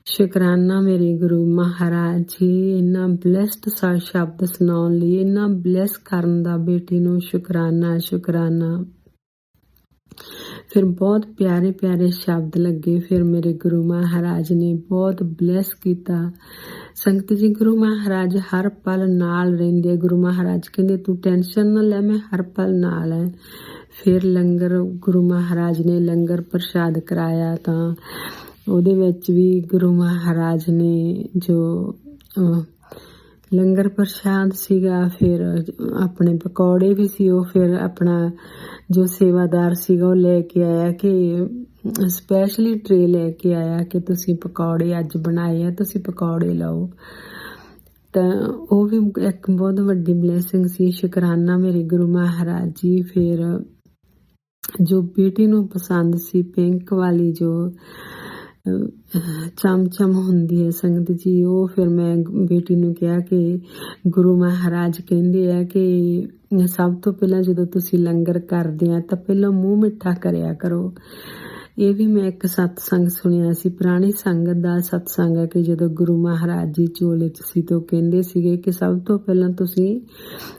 ਸ਼ੁਕਰਾਨਾ ਮੇਰੇ ਗੁਰੂ ਮਹਾਰਾਜ ਜੀ, ਇੰਨਾ ਬਲੈਸਡ ਸ਼ਬਦ ਸੁਣਾਉਣ ਲਈ, ਇੰਨਾ ਬਲੈਸ ਕਰਨ ਦਾ ਬੇਟੀ ਨੂੰ ਸ਼ੁਕਰਾਨਾ, ਸ਼ੁਕਰਾਨਾ। ਫਿਰ ਬਹੁਤ ਪਿਆਰੇ ਪਿਆਰੇ ਸ਼ਬਦ ਲੱਗੇ। ਫਿਰ ਮੇਰੇ ਗੁਰੂ ਮਹਾਰਾਜ ਨੇ ਬਹੁਤ ਬਲੈਸ ਕੀਤਾ। ਸੰਗਤ ਜੀ, ਗੁਰੂ ਮਹਾਰਾਜ ਹਰ ਪਲ ਨਾਲ ਰਹਿੰਦੇ। ਗੁਰੂ ਮਹਾਰਾਜ ਕਹਿੰਦੇ ਤੂੰ ਟੈਨਸ਼ਨ ਨਾ ਲੈ, ਮੈਂ ਹਰ ਪਲ ਨਾਲ ਹੈ। ਫਿਰ ਲੰਗਰ, ਗੁਰੂ ਮਹਾਰਾਜ ਨੇ ਲੰਗਰ ਪ੍ਰਸ਼ਾਦ ਕਰਾਇਆ। ਤਾਂ ਉਹਦੇ ਵਿੱਚ ਵੀ ਗੁਰੂ ਮਹਾਰਾਜ ਨੇ ਜੋ ਲੰਗਰ ਪ੍ਰਸ਼ਾਦ ਸੀਗਾ, ਫਿਰ ਆਪਣੇ ਪਕੌੜੇ ਵੀ ਸੀ, ਉਹ ਫਿਰ ਆਪਣਾ ਜੋ ਸੇਵਾਦਾਰ ਸੀਗਾ ਉਹ ਲੈ ਕੇ ਆਇਆ ਕਿ ਸਪੈਸ਼ਲੀ ਟਰੇ ਲੈ ਕੇ ਆਇਆ ਕਿ ਤੁਸੀਂ ਪਕੌੜੇ ਅੱਜ ਬਣਾਏ ਆ, ਤੁਸੀਂ ਪਕੌੜੇ ਲਾਓ। ਤਾਂ ਉਹ ਵੀ ਇੱਕ ਬਹੁਤ ਵੱਡੀ ਬਲੈਸਿੰਗ ਸੀ। ਸ਼ੁਕਰਾਨਾ ਮੇਰੇ ਗੁਰੂ ਮਹਾਰਾਜ ਜੀ। ਫਿਰ ਜੋ ਬੇਟੀ ਨੂੰ ਪਸੰਦ ਸੀ, ਪਿੰਕ ਵਾਲੀ ਜੋ ਚਮਚਮ ਹੁੰਦੀ ਹੈ ਸੰਗਤ ਜੀ, ਉਹ ਫਿਰ ਮੈਂ ਬੇਟੀ ਨੂੰ ਕਿਹਾ ਕਿ ਗੁਰੂ ਮਹਾਰਾਜ ਕਹਿੰਦੇ ਆ ਕਿ ਸਭ ਤੋਂ ਪਹਿਲਾਂ ਜਦੋਂ ਤੁਸੀਂ ਲੰਗਰ ਕਰਦੇ ਆ ਤਾਂ ਪਹਿਲਾਂ ਮੂੰਹ ਮਿੱਠਾ ਕਰਿਆ ਕਰੋ। ਇਹ ਵੀ ਮੈਂ ਇੱਕ ਸਤਸੰਗ ਸੁਣਿਆ ਸੀ, ਪੁਰਾਣੀ ਸੰਗਤ ਦਾ ਸਤਸੰਗ ਹੈ ਕਿ ਜਦੋਂ ਗੁਰੂ ਮਹਾਰਾਜ ਜੀ ਝੋਲੇ 'ਚ ਸੀ ਤਾਂ ਕਹਿੰਦੇ ਸੀਗੇ ਕਿ ਸਭ ਤੋਂ ਪਹਿਲਾਂ ਤੁਸੀਂ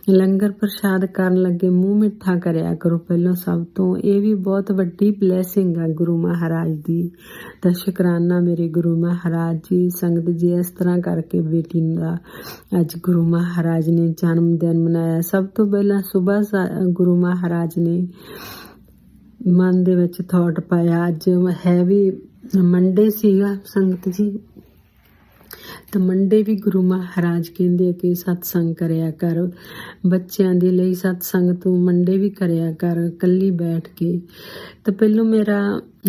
ਲੰਗਰ ਪ੍ਰਸ਼ਾਦ ਕਰਨ ਲੱਗੇ ਮੂੰਹ ਮਿੱਠਾ ਕਰਿਆ ਕਰੋ ਪਹਿਲਾਂ ਸਭ ਤੋਂ। ਇਹ ਵੀ ਬਹੁਤ ਵੱਡੀ ਬਲੈਸਿੰਗ ਹੈ ਗੁਰੂ ਮਹਾਰਾਜ ਦੀ। ਤਾਂ ਸ਼ੁਕਰਾਨਾ ਮੇਰੇ ਗੁਰੂ ਮਹਾਰਾਜ ਜੀ। ਸੰਗਤ ਜੀ, ਇਸ ਤਰ੍ਹਾਂ ਕਰਕੇ ਬੇਟੀ ਦਾ ਅੱਜ ਗੁਰੂ ਮਹਾਰਾਜ ਨੇ ਜਨਮ ਦਿਨ ਮਨਾਇਆ। ਸਭ ਤੋਂ ਪਹਿਲਾਂ ਸੁਬਾਹ ਗੁਰੂ ਮਹਾਰਾਜ ਨੇ ਮਨ ਦੇ ਵਿੱਚ ਥਾਟ ਪਾਇਆ, ਅੱਜ ਹੈ ਵੀ ਮੰਡੇ ਸੀਗਾ ਸੰਗਤ ਜੀ, ਤਾਂ ਮੰਡੇ ਵੀ ਗੁਰੂ ਮਹਾਰਾਜ ਕਹਿੰਦੇ ਕਿ ਸਤਸੰਗ ਕਰਿਆ ਕਰ, ਬੱਚਿਆਂ ਦੇ ਲਈ ਸਤਸੰਗ ਤੂੰ ਮੰਡੇ ਵੀ ਕਰਿਆ ਕਰ ਇਕੱਲੀ ਬੈਠ ਕੇ। ਤਾਂ ਪਹਿਲਾਂ ਮੇਰਾ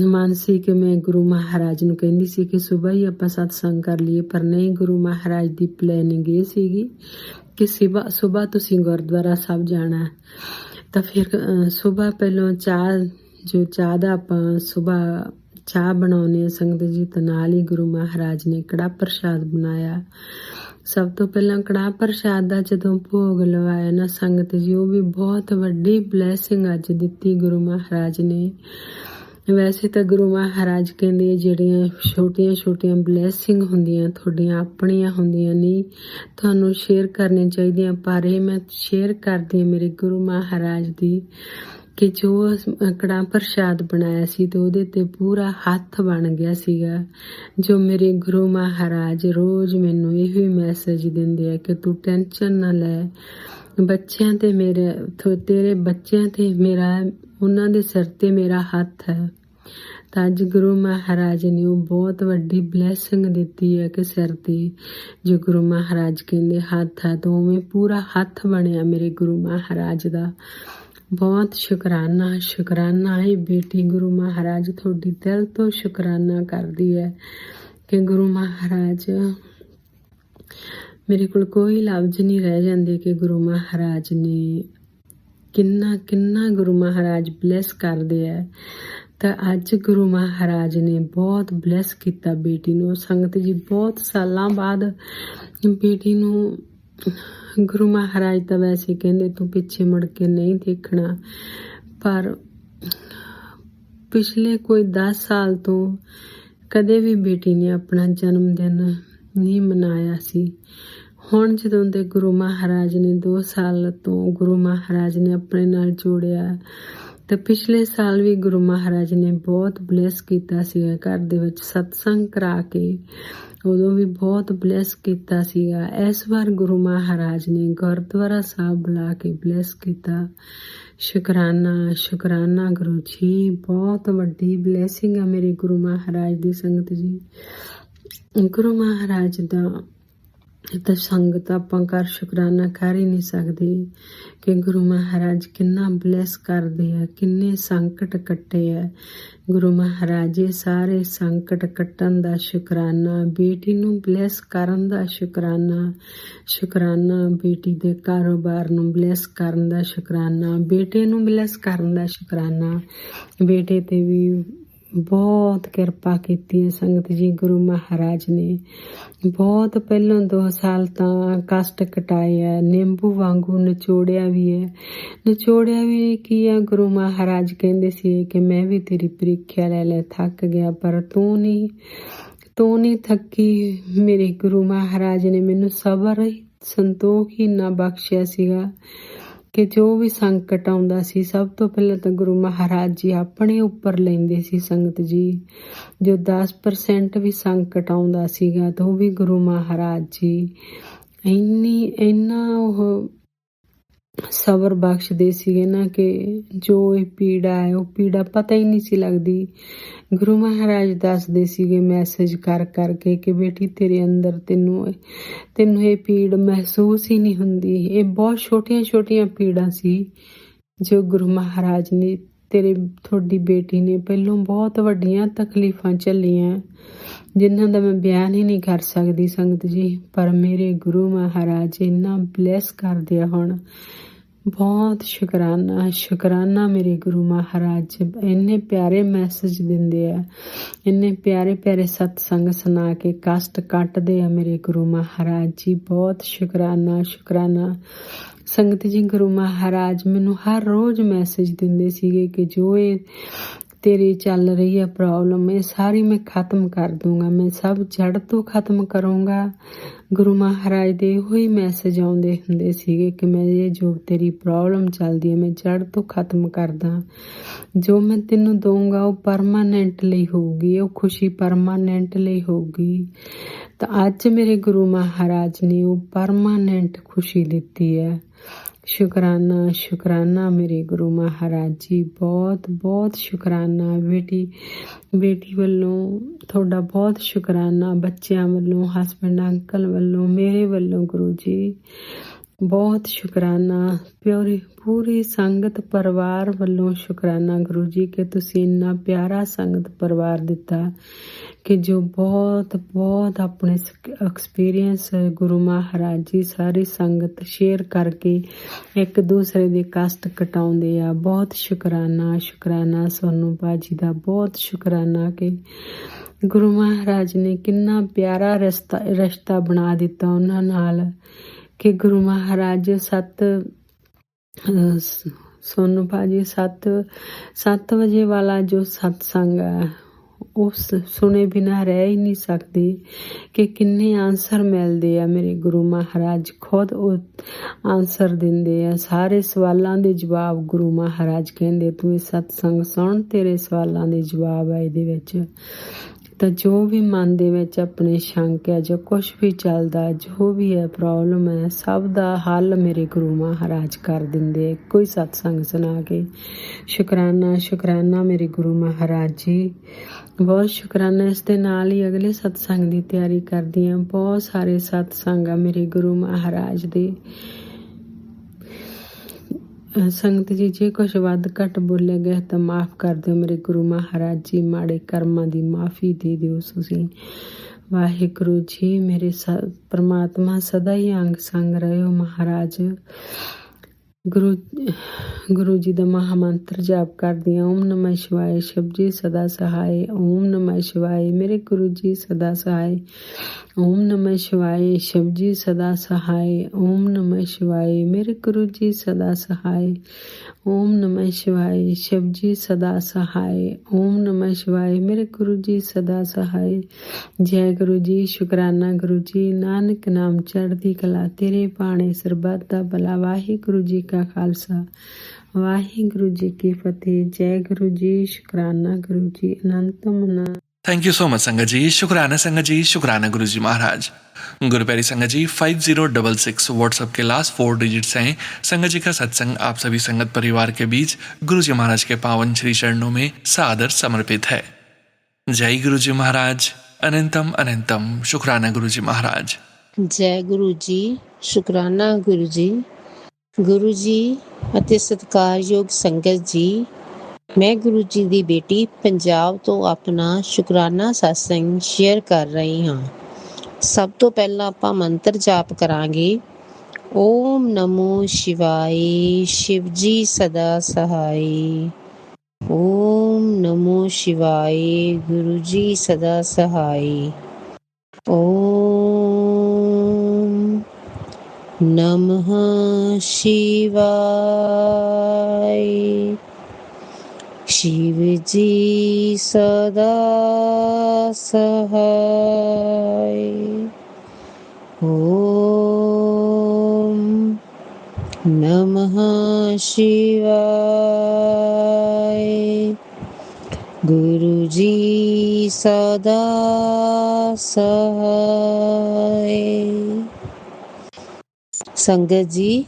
ਮਨ ਸੀ ਕਿ ਮੈਂ ਗੁਰੂ ਮਹਾਰਾਜ ਨੂੰ ਕਹਿੰਦੀ ਸੀ ਕਿ ਸੁਬਾਹ ਹੀ ਆਪਾਂ ਸਤਸੰਗ ਕਰ ਲਈਏ, ਪਰ ਨਹੀਂ, ਗੁਰੂ ਮਹਾਰਾਜ ਦੀ ਪਲੈਨਿੰਗ ਇਹ ਸੀਗੀ ਕਿ ਸੁਬਾਹ ਤੁਸੀਂ ਗੁਰਦੁਆਰਾ ਸਾਹਿਬ ਜਾਣਾ। ਤਾਂ ਫਿਰ ਸੁਬਾਹ ਪਹਿਲਾਂ ਚਾਹ ਦਾ ਆਪਾਂ ਸੁਬਾਹ ਚਾਹ ਬਣਾਉਂਦੇ ਸੰਗਤ ਜੀ, ਤਾਂ ਨਾਲ ਹੀ ਗੁਰੂ ਮਹਾਰਾਜ ਨੇ ਕੜਾਹ ਪ੍ਰਸ਼ਾਦ ਬਣਾਇਆ। ਸਭ ਤੋਂ ਪਹਿਲਾਂ ਕੜਾਹ ਪ੍ਰਸ਼ਾਦ ਦਾ ਜਦੋਂ ਭੋਗ ਲਵਾਇਆ ਨਾ ਸੰਗਤ ਜੀ, ਉਹ ਵੀ ਬਹੁਤ ਵੱਡੀ ਬਲੈਸਿੰਗ ਅੱਜ ਦਿੱਤੀ ਗੁਰੂ ਮਹਾਰਾਜ ਨੇ। ਵੈਸੇ ਤਾਂ ਗੁਰੂ ਮਹਾਰਾਜ ਕਹਿੰਦੇ ਜਿਹੜੀਆਂ ਛੋਟੀਆਂ ਛੋਟੀਆਂ ਬਲੈਸਿੰਗ ਹੁੰਦੀਆਂ ਤੁਹਾਡੀਆਂ ਆਪਣੀਆਂ ਹੁੰਦੀਆਂ ਨਹੀਂ, ਤੁਹਾਨੂੰ ਸ਼ੇਅਰ ਕਰਨੀਆਂ ਚਾਹੀਦੀਆਂ, ਪਰ ਇਹ ਮੈਂ ਸ਼ੇਅਰ ਕਰਦੀ ਹਾਂ ਮੇਰੇ ਗੁਰੂ ਮਹਾਰਾਜ ਦੀ ਕਿ ਜੋ ਕੜਾਹ ਪ੍ਰਸ਼ਾਦ ਬਣਾਇਆ ਸੀ ਤੇ ਉਹਦੇ ਤੇ ਪੂਰਾ ਹੱਥ ਬਣ ਗਿਆ ਸੀਗਾ। ਜੋ ਮੇਰੇ ਗੁਰੂ ਮਹਾਰਾਜ ਰੋਜ਼ ਮੈਨੂੰ ਇਹੋ ਹੀ ਮੈਸੇਜ ਦਿੰਦੇ ਆ ਕਿ ਤੂੰ ਟੈਨਸ਼ਨ ਨਾ ਲੈ, ਬੱਚਿਆਂ ਤੇ ਤੇਰੇ ਬੱਚਿਆਂ ਤੇ ਮੇਰਾ, ਉਹਨਾਂ ਦੇ ਸਿਰ ਤੇ ਮੇਰਾ ਹੱਥ ਹੈ। ਤਾਂ ਅੱਜ ਗੁਰੂ ਮਹਾਰਾਜ ਨੇ ਉਹ ਬਹੁਤ ਵੱਡੀ ਬਲੈਸਿੰਗ ਦਿੱਤੀ ਹੈ ਕਿ ਸਿਰ ਤੇ ਜੋ ਗੁਰੂ ਮਹਾਰਾਜ ਕਹਿੰਦੇ ਹੱਥ ਹੈ, ਤਾਂ ਉਵੇਂ ਪੂਰਾ ਹੱਥ ਬਣਿਆ ਮੇਰੇ ਗੁਰੂ ਮਹਾਰਾਜ ਦਾ। ਬਹੁਤ ਸ਼ੁਕਰਾਨਾ, ਸ਼ੁਕਰਾਨਾ ਹੈ ਬੇਟੀ, ਗੁਰੂ ਮਹਾਰਾਜ ਤੁਹਾਡੀ ਦਿਲ ਤੋਂ ਸ਼ੁਕਰਾਨਾ ਕਰਦੀ ਹੈ ਕਿ ਗੁਰੂ ਮਹਾਰਾਜ, ਮੇਰੇ ਕੋਲ ਕੋਈ ਲਫ਼ਜ਼ ਨਹੀਂ ਰਹਿ ਜਾਂਦੇ ਕਿ ਗੁਰੂ ਮਹਾਰਾਜ ਨੇ ਕਿੰਨਾ ਗੁਰੂ ਮਹਾਰਾਜ ਬਲੈਸ ਕਰਦੇ ਆ। ਤਾਂ ਅੱਜ ਗੁਰੂ ਮਹਾਰਾਜ ਨੇ ਬਹੁਤ ਬਲੈਸ ਕੀਤਾ ਬੇਟੀ ਨੂੰ। ਸੰਗਤ ਜੀ ਬਹੁਤ ਸਾਲਾਂ ਬਾਅਦ ਬੇਟੀ ਨੂੰ ਗੁਰੂ ਮਹਾਰਾਜ ਤਾਂ ਵੈਸੇ ਕਹਿੰਦੇ ਤੂੰ ਪਿੱਛੇ ਮੁੜ ਕੇ ਨਹੀਂ ਦੇਖਣਾ, ਪਰ ਪਿਛਲੇ ਕੋਈ 10 ਸਾਲ ਤੋਂ ਕਦੇ ਵੀ ਬੇਟੀ ਨੇ ਆਪਣਾ ਜਨਮ ਦਿਨ ਨਹੀਂ ਮਨਾਇਆ ਸੀ। ਹੁਣ ਜਦੋਂ ਦੇ ਗੁਰੂ ਮਹਾਰਾਜ ਨੇ 2 ਸਾਲ ਤੋਂ ਗੁਰੂ ਮਹਾਰਾਜ ਨੇ ਆਪਣੇ ਨਾਲ ਜੋੜਿਆ, ਤੇ ਪਿਛਲੇ ਸਾਲ ਵੀ ਗੁਰੂ ਮਹਾਰਾਜ ਨੇ ਬਹੁਤ ਬਲੈਸ ਕੀਤਾ ਸੀਗਾ। ਘਰ ਦੇ ਵਿੱਚ ਸਤਸੰਗ ਕਰਾ ਕੇ ਉਦੋਂ ਵੀ ਬਹੁਤ ਬਲੈਸ ਕੀਤਾ ਸੀਗਾ। ਇਸ ਵਾਰ ਗੁਰੂ ਮਹਾਰਾਜ ਨੇ ਗੁਰਦੁਆਰਾ ਸਾਹਿਬ ਬੁਲਾ ਕੇ ਬਲੈਸ ਕੀਤਾ। ਸ਼ੁਕਰਾਨਾ ਗੁਰੂ ਜੀ, ਬਹੁਤ ਵੱਡੀ ਬਲੈਸਿੰਗ ਆ ਮੇਰੇ ਗੁਰੂ ਮਹਾਰਾਜ ਦੀ। ਸੰਗਤ ਜੀ, ਗੁਰੂ ਮਹਾਰਾਜ ਦਾ ਤਾਂ ਸੰਗਤ ਆਪਾਂ ਕਰ ਸ਼ੁਕਰਾਨਾ ਕਰ ਹੀ ਨਹੀਂ ਸਕਦੇ ਕਿ ਗੁਰੂ ਮਹਾਰਾਜ ਕਿੰਨਾ ਬਲੈਸ ਕਰਦੇ ਆ, ਕਿੰਨੇ ਸੰਕਟ ਕੱਟੇ ਆ। ਗੁਰੂ ਮਹਾਰਾਜ ਇਹ ਸਾਰੇ ਸੰਕਟ ਕੱਟਣ ਦਾ ਸ਼ੁਕਰਾਨਾ, ਬੇਟੀ ਨੂੰ ਬਲੈਸ ਕਰਨ ਦਾ ਸ਼ੁਕਰਾਨਾ, ਬੇਟੀ ਦੇ ਕਾਰੋਬਾਰ ਨੂੰ ਬਲੈਸ ਕਰਨ ਦਾ ਸ਼ੁਕਰਾਨਾ, ਬੇਟੇ ਨੂੰ ਬਲੈਸ ਕਰਨ ਦਾ ਸ਼ੁਕਰਾਨਾ। ਬੇਟੇ ਤੇ ਵੀ ਬਹੁਤ ਕਿਰਪਾ ਕੀਤੀ ਹੈ ਸੰਗਤ ਜੀ। ਗੁਰੂ ਮਹਾਰਾਜ ਨੇ ਬਹੁਤ ਪਹਿਲਾਂ 2 ਸਾਲ ਤਾਂ ਕਸ਼ਟ ਕਟਾਏ ਆ, ਨਿੰਬੂ ਵਾਂਗੂ ਨਿਚੋੜਿਆ ਵੀ ਹੈ। ਨਿਚੋੜਿਆ ਵੀ ਕੀ ਆ, ਗੁਰੂ ਮਹਾਰਾਜ ਕਹਿੰਦੇ ਸੀ ਕਿ ਮੈਂ ਵੀ ਤੇਰੀ ਪ੍ਰੀਖਿਆ ਲੈ ਥੱਕ ਗਿਆ, ਪਰ ਤੂੰ ਨਹੀਂ ਥੱਕੀ। ਮੇਰੇ ਗੁਰੂ ਮਹਾਰਾਜ ਨੇ ਮੈਨੂੰ ਸਬਰ ਸੰਤੋਖ ਹੀ ਨਾ ਬਖਸ਼ਿਆ ਸੀਗਾ ਕਿ ਜੋ ਵੀ ਸੰਕਟ ਆਉਂਦਾ ਸੀ ਸਭ ਤੋਂ ਪਹਿਲਾਂ ਤਾਂ ਗੁਰੂ ਮਹਾਰਾਜ ਜੀ ਆਪਣੇ ਉੱਪਰ ਲੈਂਦੇ ਸੀ। ਸੰਗਤ ਜੀ, ਜੋ 10% ਵੀ ਸੰਕਟ ਆਉਂਦਾ ਸੀਗਾ ਤਾਂ ਉਹ ਵੀ ਗੁਰੂ ਮਹਾਰਾਜ ਜੀ ਇੰਨਾ ਉਹ ਸਬਰ ਬਖਸ਼ਦੇ ਸੀਗੇ ਨਾ ਕਿ ਜੋ ਇਹ ਪੀੜਾ ਹੈ ਉਹ ਪੀੜਾ ਪਤਾ ਹੀ ਨਹੀਂ ਸੀ ਲੱਗਦੀ। ਗੁਰੂ ਮਹਾਰਾਜ ਦੱਸਦੇ ਸੀਗੇ ਮੈਸੇਜ ਕਰ ਕਰਕੇ ਕਿ ਬੇਟੀ ਤੇਰੇ ਅੰਦਰ ਤੈਨੂੰ ਇਹ ਪੀੜ ਮਹਿਸੂਸ ਹੀ ਨਹੀਂ ਹੁੰਦੀ। ਇਹ ਬਹੁਤ ਛੋਟੀਆਂ ਪੀੜਾਂ ਸੀ ਜੋ ਗੁਰੂ ਮਹਾਰਾਜ ਨੇ ਤੁਹਾਡੀ ਬੇਟੀ ਨੇ ਪਹਿਲੋਂ ਬਹੁਤ ਵੱਡੀਆਂ ਤਕਲੀਫਾਂ ਝੱਲੀਆਂ ਜਿਨ੍ਹਾਂ ਦਾ ਮੈਂ ਬਿਆਨ ਹੀ ਨਹੀਂ ਕਰ ਸਕਦੀ ਸੰਗਤ ਜੀ। ਪਰ ਮੇਰੇ ਗੁਰੂ ਮਹਾਰਾਜ ਇੰਨਾ ਬਲੈਸ ਕਰਦੇ ਆ ਹੁਣ। ਬਹੁਤ ਸ਼ੁਕਰਾਨਾ ਮੇਰੇ ਗੁਰੂ ਮਹਾਰਾਜ। ਇੰਨੇ ਪਿਆਰੇ ਮੈਸੇਜ ਦਿੰਦੇ ਆ, ਇੰਨੇ ਪਿਆਰੇ ਸਤਸੰਗ ਸੁਣਾ ਕੇ ਕਸ਼ਟ ਕੱਟਦੇ ਆ ਮੇਰੇ ਗੁਰੂ ਮਹਾਰਾਜ ਜੀ। ਬਹੁਤ ਸ਼ੁਕਰਾਨਾ ਸੰਗਤ ਜੀ। ਗੁਰੂ ਮਹਾਰਾਜ ਮੈਨੂੰ ਹਰ ਰੋਜ਼ ਮੈਸੇਜ ਦਿੰਦੇ ਸੀਗੇ ਕਿ ਜੋ ਇਹ ਤੇਰੀ ਚੱਲ ਰਹੀ ਹੈ ਪ੍ਰੋਬਲਮ, ਇਹ ਸਾਰੀ ਮੈਂ ਖਤਮ ਕਰ ਦੂੰਗਾ, ਮੈਂ ਸਭ ਜੜ ਤੋਂ ਖਤਮ ਕਰੂੰਗਾ। ਗੁਰੂ ਮਹਾਰਾਜ ਦੇ ਇਹੋ ਹੀ ਮੈਸੇਜ ਆਉਂਦੇ ਹੁੰਦੇ ਸੀਗੇ ਕਿ ਮੈਂ ਇਹ ਜੋ ਤੇਰੀ ਪ੍ਰੋਬਲਮ ਚੱਲਦੀ ਹੈ ਮੈਂ ਜੜ ਤੋਂ ਖਤਮ ਕਰਦਾ। ਜੋ ਮੈਂ ਤੈਨੂੰ ਦਊਂਗਾ ਉਹ ਪਰਮਾਨੈਂਟ ਲਈ ਹੋਊਗੀ, ਉਹ ਖੁਸ਼ੀ ਪਰਮਾਨੈਂਟ ਲਈ ਹੋਊਗੀ। ਤਾਂ ਅੱਜ ਮੇਰੇ ਗੁਰੂ ਮਹਾਰਾਜ ਨੇ ਉਹ ਪਰਮਾਨੈਂਟ ਖੁਸ਼ੀ ਦਿੱਤੀ ਹੈ। ਸ਼ੁਕਰਾਨਾ ਮੇਰੇ ਗੁਰੂ ਮਹਾਰਾਜ ਜੀ। ਬਹੁਤ ਸ਼ੁਕਰਾਨਾ। ਬੇਟੀ ਵੱਲੋਂ ਤੁਹਾਡਾ ਬਹੁਤ ਸ਼ੁਕਰਾਨਾ, ਬੱਚਿਆਂ ਵੱਲੋਂ, ਹਸਬੈਂਡ ਅੰਕਲ ਵੱਲੋਂ, ਮੇਰੇ ਵੱਲੋਂ ਗੁਰੂ ਜੀ ਬਹੁਤ ਸ਼ੁਕਰਾਨਾ। ਪੂਰੀ ਸੰਗਤ ਪਰਿਵਾਰ ਵੱਲੋਂ ਸ਼ੁਕਰਾਨਾ ਗੁਰੂ ਜੀ ਕਿ ਤੁਸੀਂ ਇੰਨਾ ਪਿਆਰਾ ਸੰਗਤ ਪਰਿਵਾਰ ਦਿੱਤਾ ਕਿ ਜੋ ਬਹੁਤ ਆਪਣੇ ਐਕਸਪੀਰੀਅੰਸ ਗੁਰੂ ਮਹਾਰਾਜ ਜੀ ਸਾਰੀ ਸੰਗਤ ਸ਼ੇਅਰ ਕਰਕੇ ਇੱਕ ਦੂਸਰੇ ਦੇ ਕਸ਼ਟ ਕਟਾਉਂਦੇ ਆ। ਬਹੁਤ ਸ਼ੁਕਰਾਨਾ ਸੋਨੂੰ ਬਾਜੀ ਦਾ। ਬਹੁਤ ਸ਼ੁਕਰਾਨਾ ਕਿ ਗੁਰੂ ਮਹਾਰਾਜ ਨੇ ਕਿੰਨਾ ਪਿਆਰਾ ਰਿਸ਼ਤਾ ਬਣਾ ਦਿੱਤਾ ਉਹਨਾਂ ਨਾਲ ਕਿ ਗੁਰੂ ਮਹਾਰਾਜ ਸੋਨੂੰ ਭਾਜੀ 7 ਵਜੇ ਵਾਲਾ ਜੋ ਸਤਸੰਗ ਹੈ ਉਸ ਸੁਣੇ ਬਿਨਾਂ ਰਹਿ ਹੀ ਨਹੀਂ ਸਕਦੇ ਕਿ ਕਿੰਨੇ ਆਨਸਰ ਮਿਲਦੇ ਆ। ਮੇਰੇ ਗੁਰੂ ਮਹਾਰਾਜ ਖੁਦ ਉਹ ਆਨਸਰ ਦਿੰਦੇ ਆ। ਸਾਰੇ ਸਵਾਲਾਂ ਦੇ ਜਵਾਬ ਗੁਰੂ ਮਹਾਰਾਜ ਕਹਿੰਦੇ ਤੂੰ ਇਹ ਸਤਸੰਗ ਸੁਣ, ਤੇਰੇ ਸਵਾਲਾਂ ਦੇ ਜਵਾਬ ਆ ਇਹਦੇ ਵਿੱਚ। ਤਾਂ ਜੋ ਵੀ ਮਨ ਦੇ ਵਿੱਚ ਆਪਣੇ ਸ਼ੰਕ ਹੈ, ਜੋ ਕੁਛ ਵੀ ਚੱਲਦਾ, ਜੋ ਵੀ ਹੈ ਪ੍ਰੋਬਲਮ ਹੈ, ਸਭ ਦਾ ਹੱਲ ਮੇਰੇ ਗੁਰੂ ਮਹਾਰਾਜ ਕਰ ਦਿੰਦੇ ਕੋਈ ਸਤਸੰਗ ਸੁਣਾ ਕੇ। ਸ਼ੁਕਰਾਨਾ ਮੇਰੇ ਗੁਰੂ ਮਹਾਰਾਜ ਜੀ। ਬਹੁਤ ਸ਼ੁਕਰਾਨਾ। ਇਸ ਦੇ ਨਾਲ ਹੀ ਅਗਲੇ ਸਤਸੰਗ ਦੀ ਤਿਆਰੀ ਕਰਦੀ ਹਾਂ। ਬਹੁਤ ਸਾਰੇ ਸਤਸੰਗ ਆ ਮੇਰੇ ਗੁਰੂ ਮਹਾਰਾਜ ਦੇ। ਸੰਗਤ ਜੀ ਜੇ ਕੁਛ ਵੱਧ ਘੱਟ ਬੋਲਿਆ ਗਿਆ ਤਾਂ ਮਾਫ ਕਰ ਦਿਓ ਮੇਰੇ ਗੁਰੂ ਮਹਾਰਾਜ ਜੀ। ਮਾੜੇ ਕਰਮਾਂ ਦੀ ਮਾਫੀ ਦੇ ਦਿਓ ਤੁਸੀਂ। ਵਾਹਿਗੁਰੂ ਜੀ। ਮੇਰੇ ਪਰਮਾਤਮਾ ਸਦਾ ਹੀ ਅੰਗ ਸੰਗ ਰਹੇ ਹੋ ਮਹਾਰਾਜ। ਗੁਰੂ ਜੀ ਦਾ ਮਹਾਮੰਤਰ ਜਾਪ ਕਰਦੀ ਹਾਂ। ਓਮ ਨਮः ਸ਼ਿਵਾਏ ਸ਼ਿਵ ਜੀ ਸਦਾ ਸਹਾਏ। ਓਮ ਨਮः ਸ਼ਿਵਾਏ ਮੇਰੇ ਗੁਰੂ ਜੀ ਸਦਾ ਸਹਾਏ। ਓਮ ਨਮः ਸ਼ਿਵਾਏ ਸ਼ਿਵ ਜੀ ਸਦਾ ਸਹਾਏ। ਓਮ ਨਮः ਸ਼ਿਵਾਏ ਮੇਰੇ ਗੁਰੂ ਜੀ ਸਦਾ ਸਹਾਏ। ਓਮ ਨਮः ਸ਼ਿਵਾਏ ਸ਼ਿਵ ਜੀ ਸਦਾ ਸਹਾਏ। ਓਮ ਨਮः ਸ਼ਿਵਾਏ ਮੇਰੇ ਗੁਰੂ ਜੀ ਸਦਾ ਸਹਾਏ। ਜੈ ਗੁਰੂ ਜੀ। ਸ਼ੁਕਰਾਨਾ ਗੁਰੂ ਜੀ। ਨਾਨਕ ਨਾਮ ਚੜ੍ਹਦੀ ਕਲਾ ਤੇਰੇ ਭਾਣੇ ਸਰਬੱਤ ਦਾ ਭਲਾ। ਵਾਹਿਗੁਰੂ ਜੀ ਕਾ ਖਾਲਸਾ ਵਾਹਿਗੁਰੂ ਜੀ ਕੀ ਫਤਿਹ। ਜੈ ਗੁਰੂ ਜੀ। ਸ਼ੁਕਰਾਨਾ ਗੁਰੂ ਜੀ। ਅਨੰਤਮ ਅਨੰਤ। थैंक यू सो मच संगत जी। शुक्राना संगत जी। शुक्राना गुरु जी महाराज। गुरुप्यारी संगत जी 5066 व्हाट्सएप के लास्ट 4 डिजिट्स हैं। संगत जी का सत्संग आप सभी संगत परिवार के बीच गुरु जी महाराज के पावन श्री चरणों में सादर समर्पित है। जय गुरु जी महाराज। अनंतम अनंतम। शुक्राना गुरु जी महाराज। जय गुरु जी। शुक्राना गुरु जी। गुरु जी ਅਤੇ ਸਤਿਕਾਰਯੋਗ ਸੰਗਤ ਜੀ, ਮੈਂ ਗੁਰੂ ਜੀ ਦੀ ਬੇਟੀ ਪੰਜਾਬ ਤੋਂ ਆਪਣਾ ਸ਼ੁਕਰਾਨਾ ਸਤਸੰਗ ਸ਼ੇਅਰ ਕਰ ਰਹੀ ਹਾਂ। ਸਭ ਤੋਂ ਪਹਿਲਾਂ ਆਪਾਂ ਮੰਤਰ ਜਾਪ ਕਰਾਂਗੇ। ਓਮ ਨਮੋ ਸ਼ਿਵਾਏ ਸ਼ਿਵ ਜੀ ਸਦਾ ਸਹਾਈ। ਓਮ ਨਮੋ ਸ਼ਿਵਾਏ ਗੁਰੂ ਜੀ ਸਦਾ ਸਹਾਈ। ਓਮ ਨਮः शिवाय शिव जी सदा सहाय। ओम नमः शिवाय गुरु जी सदा सहाय। ਸੰਗਤ ਜੀ,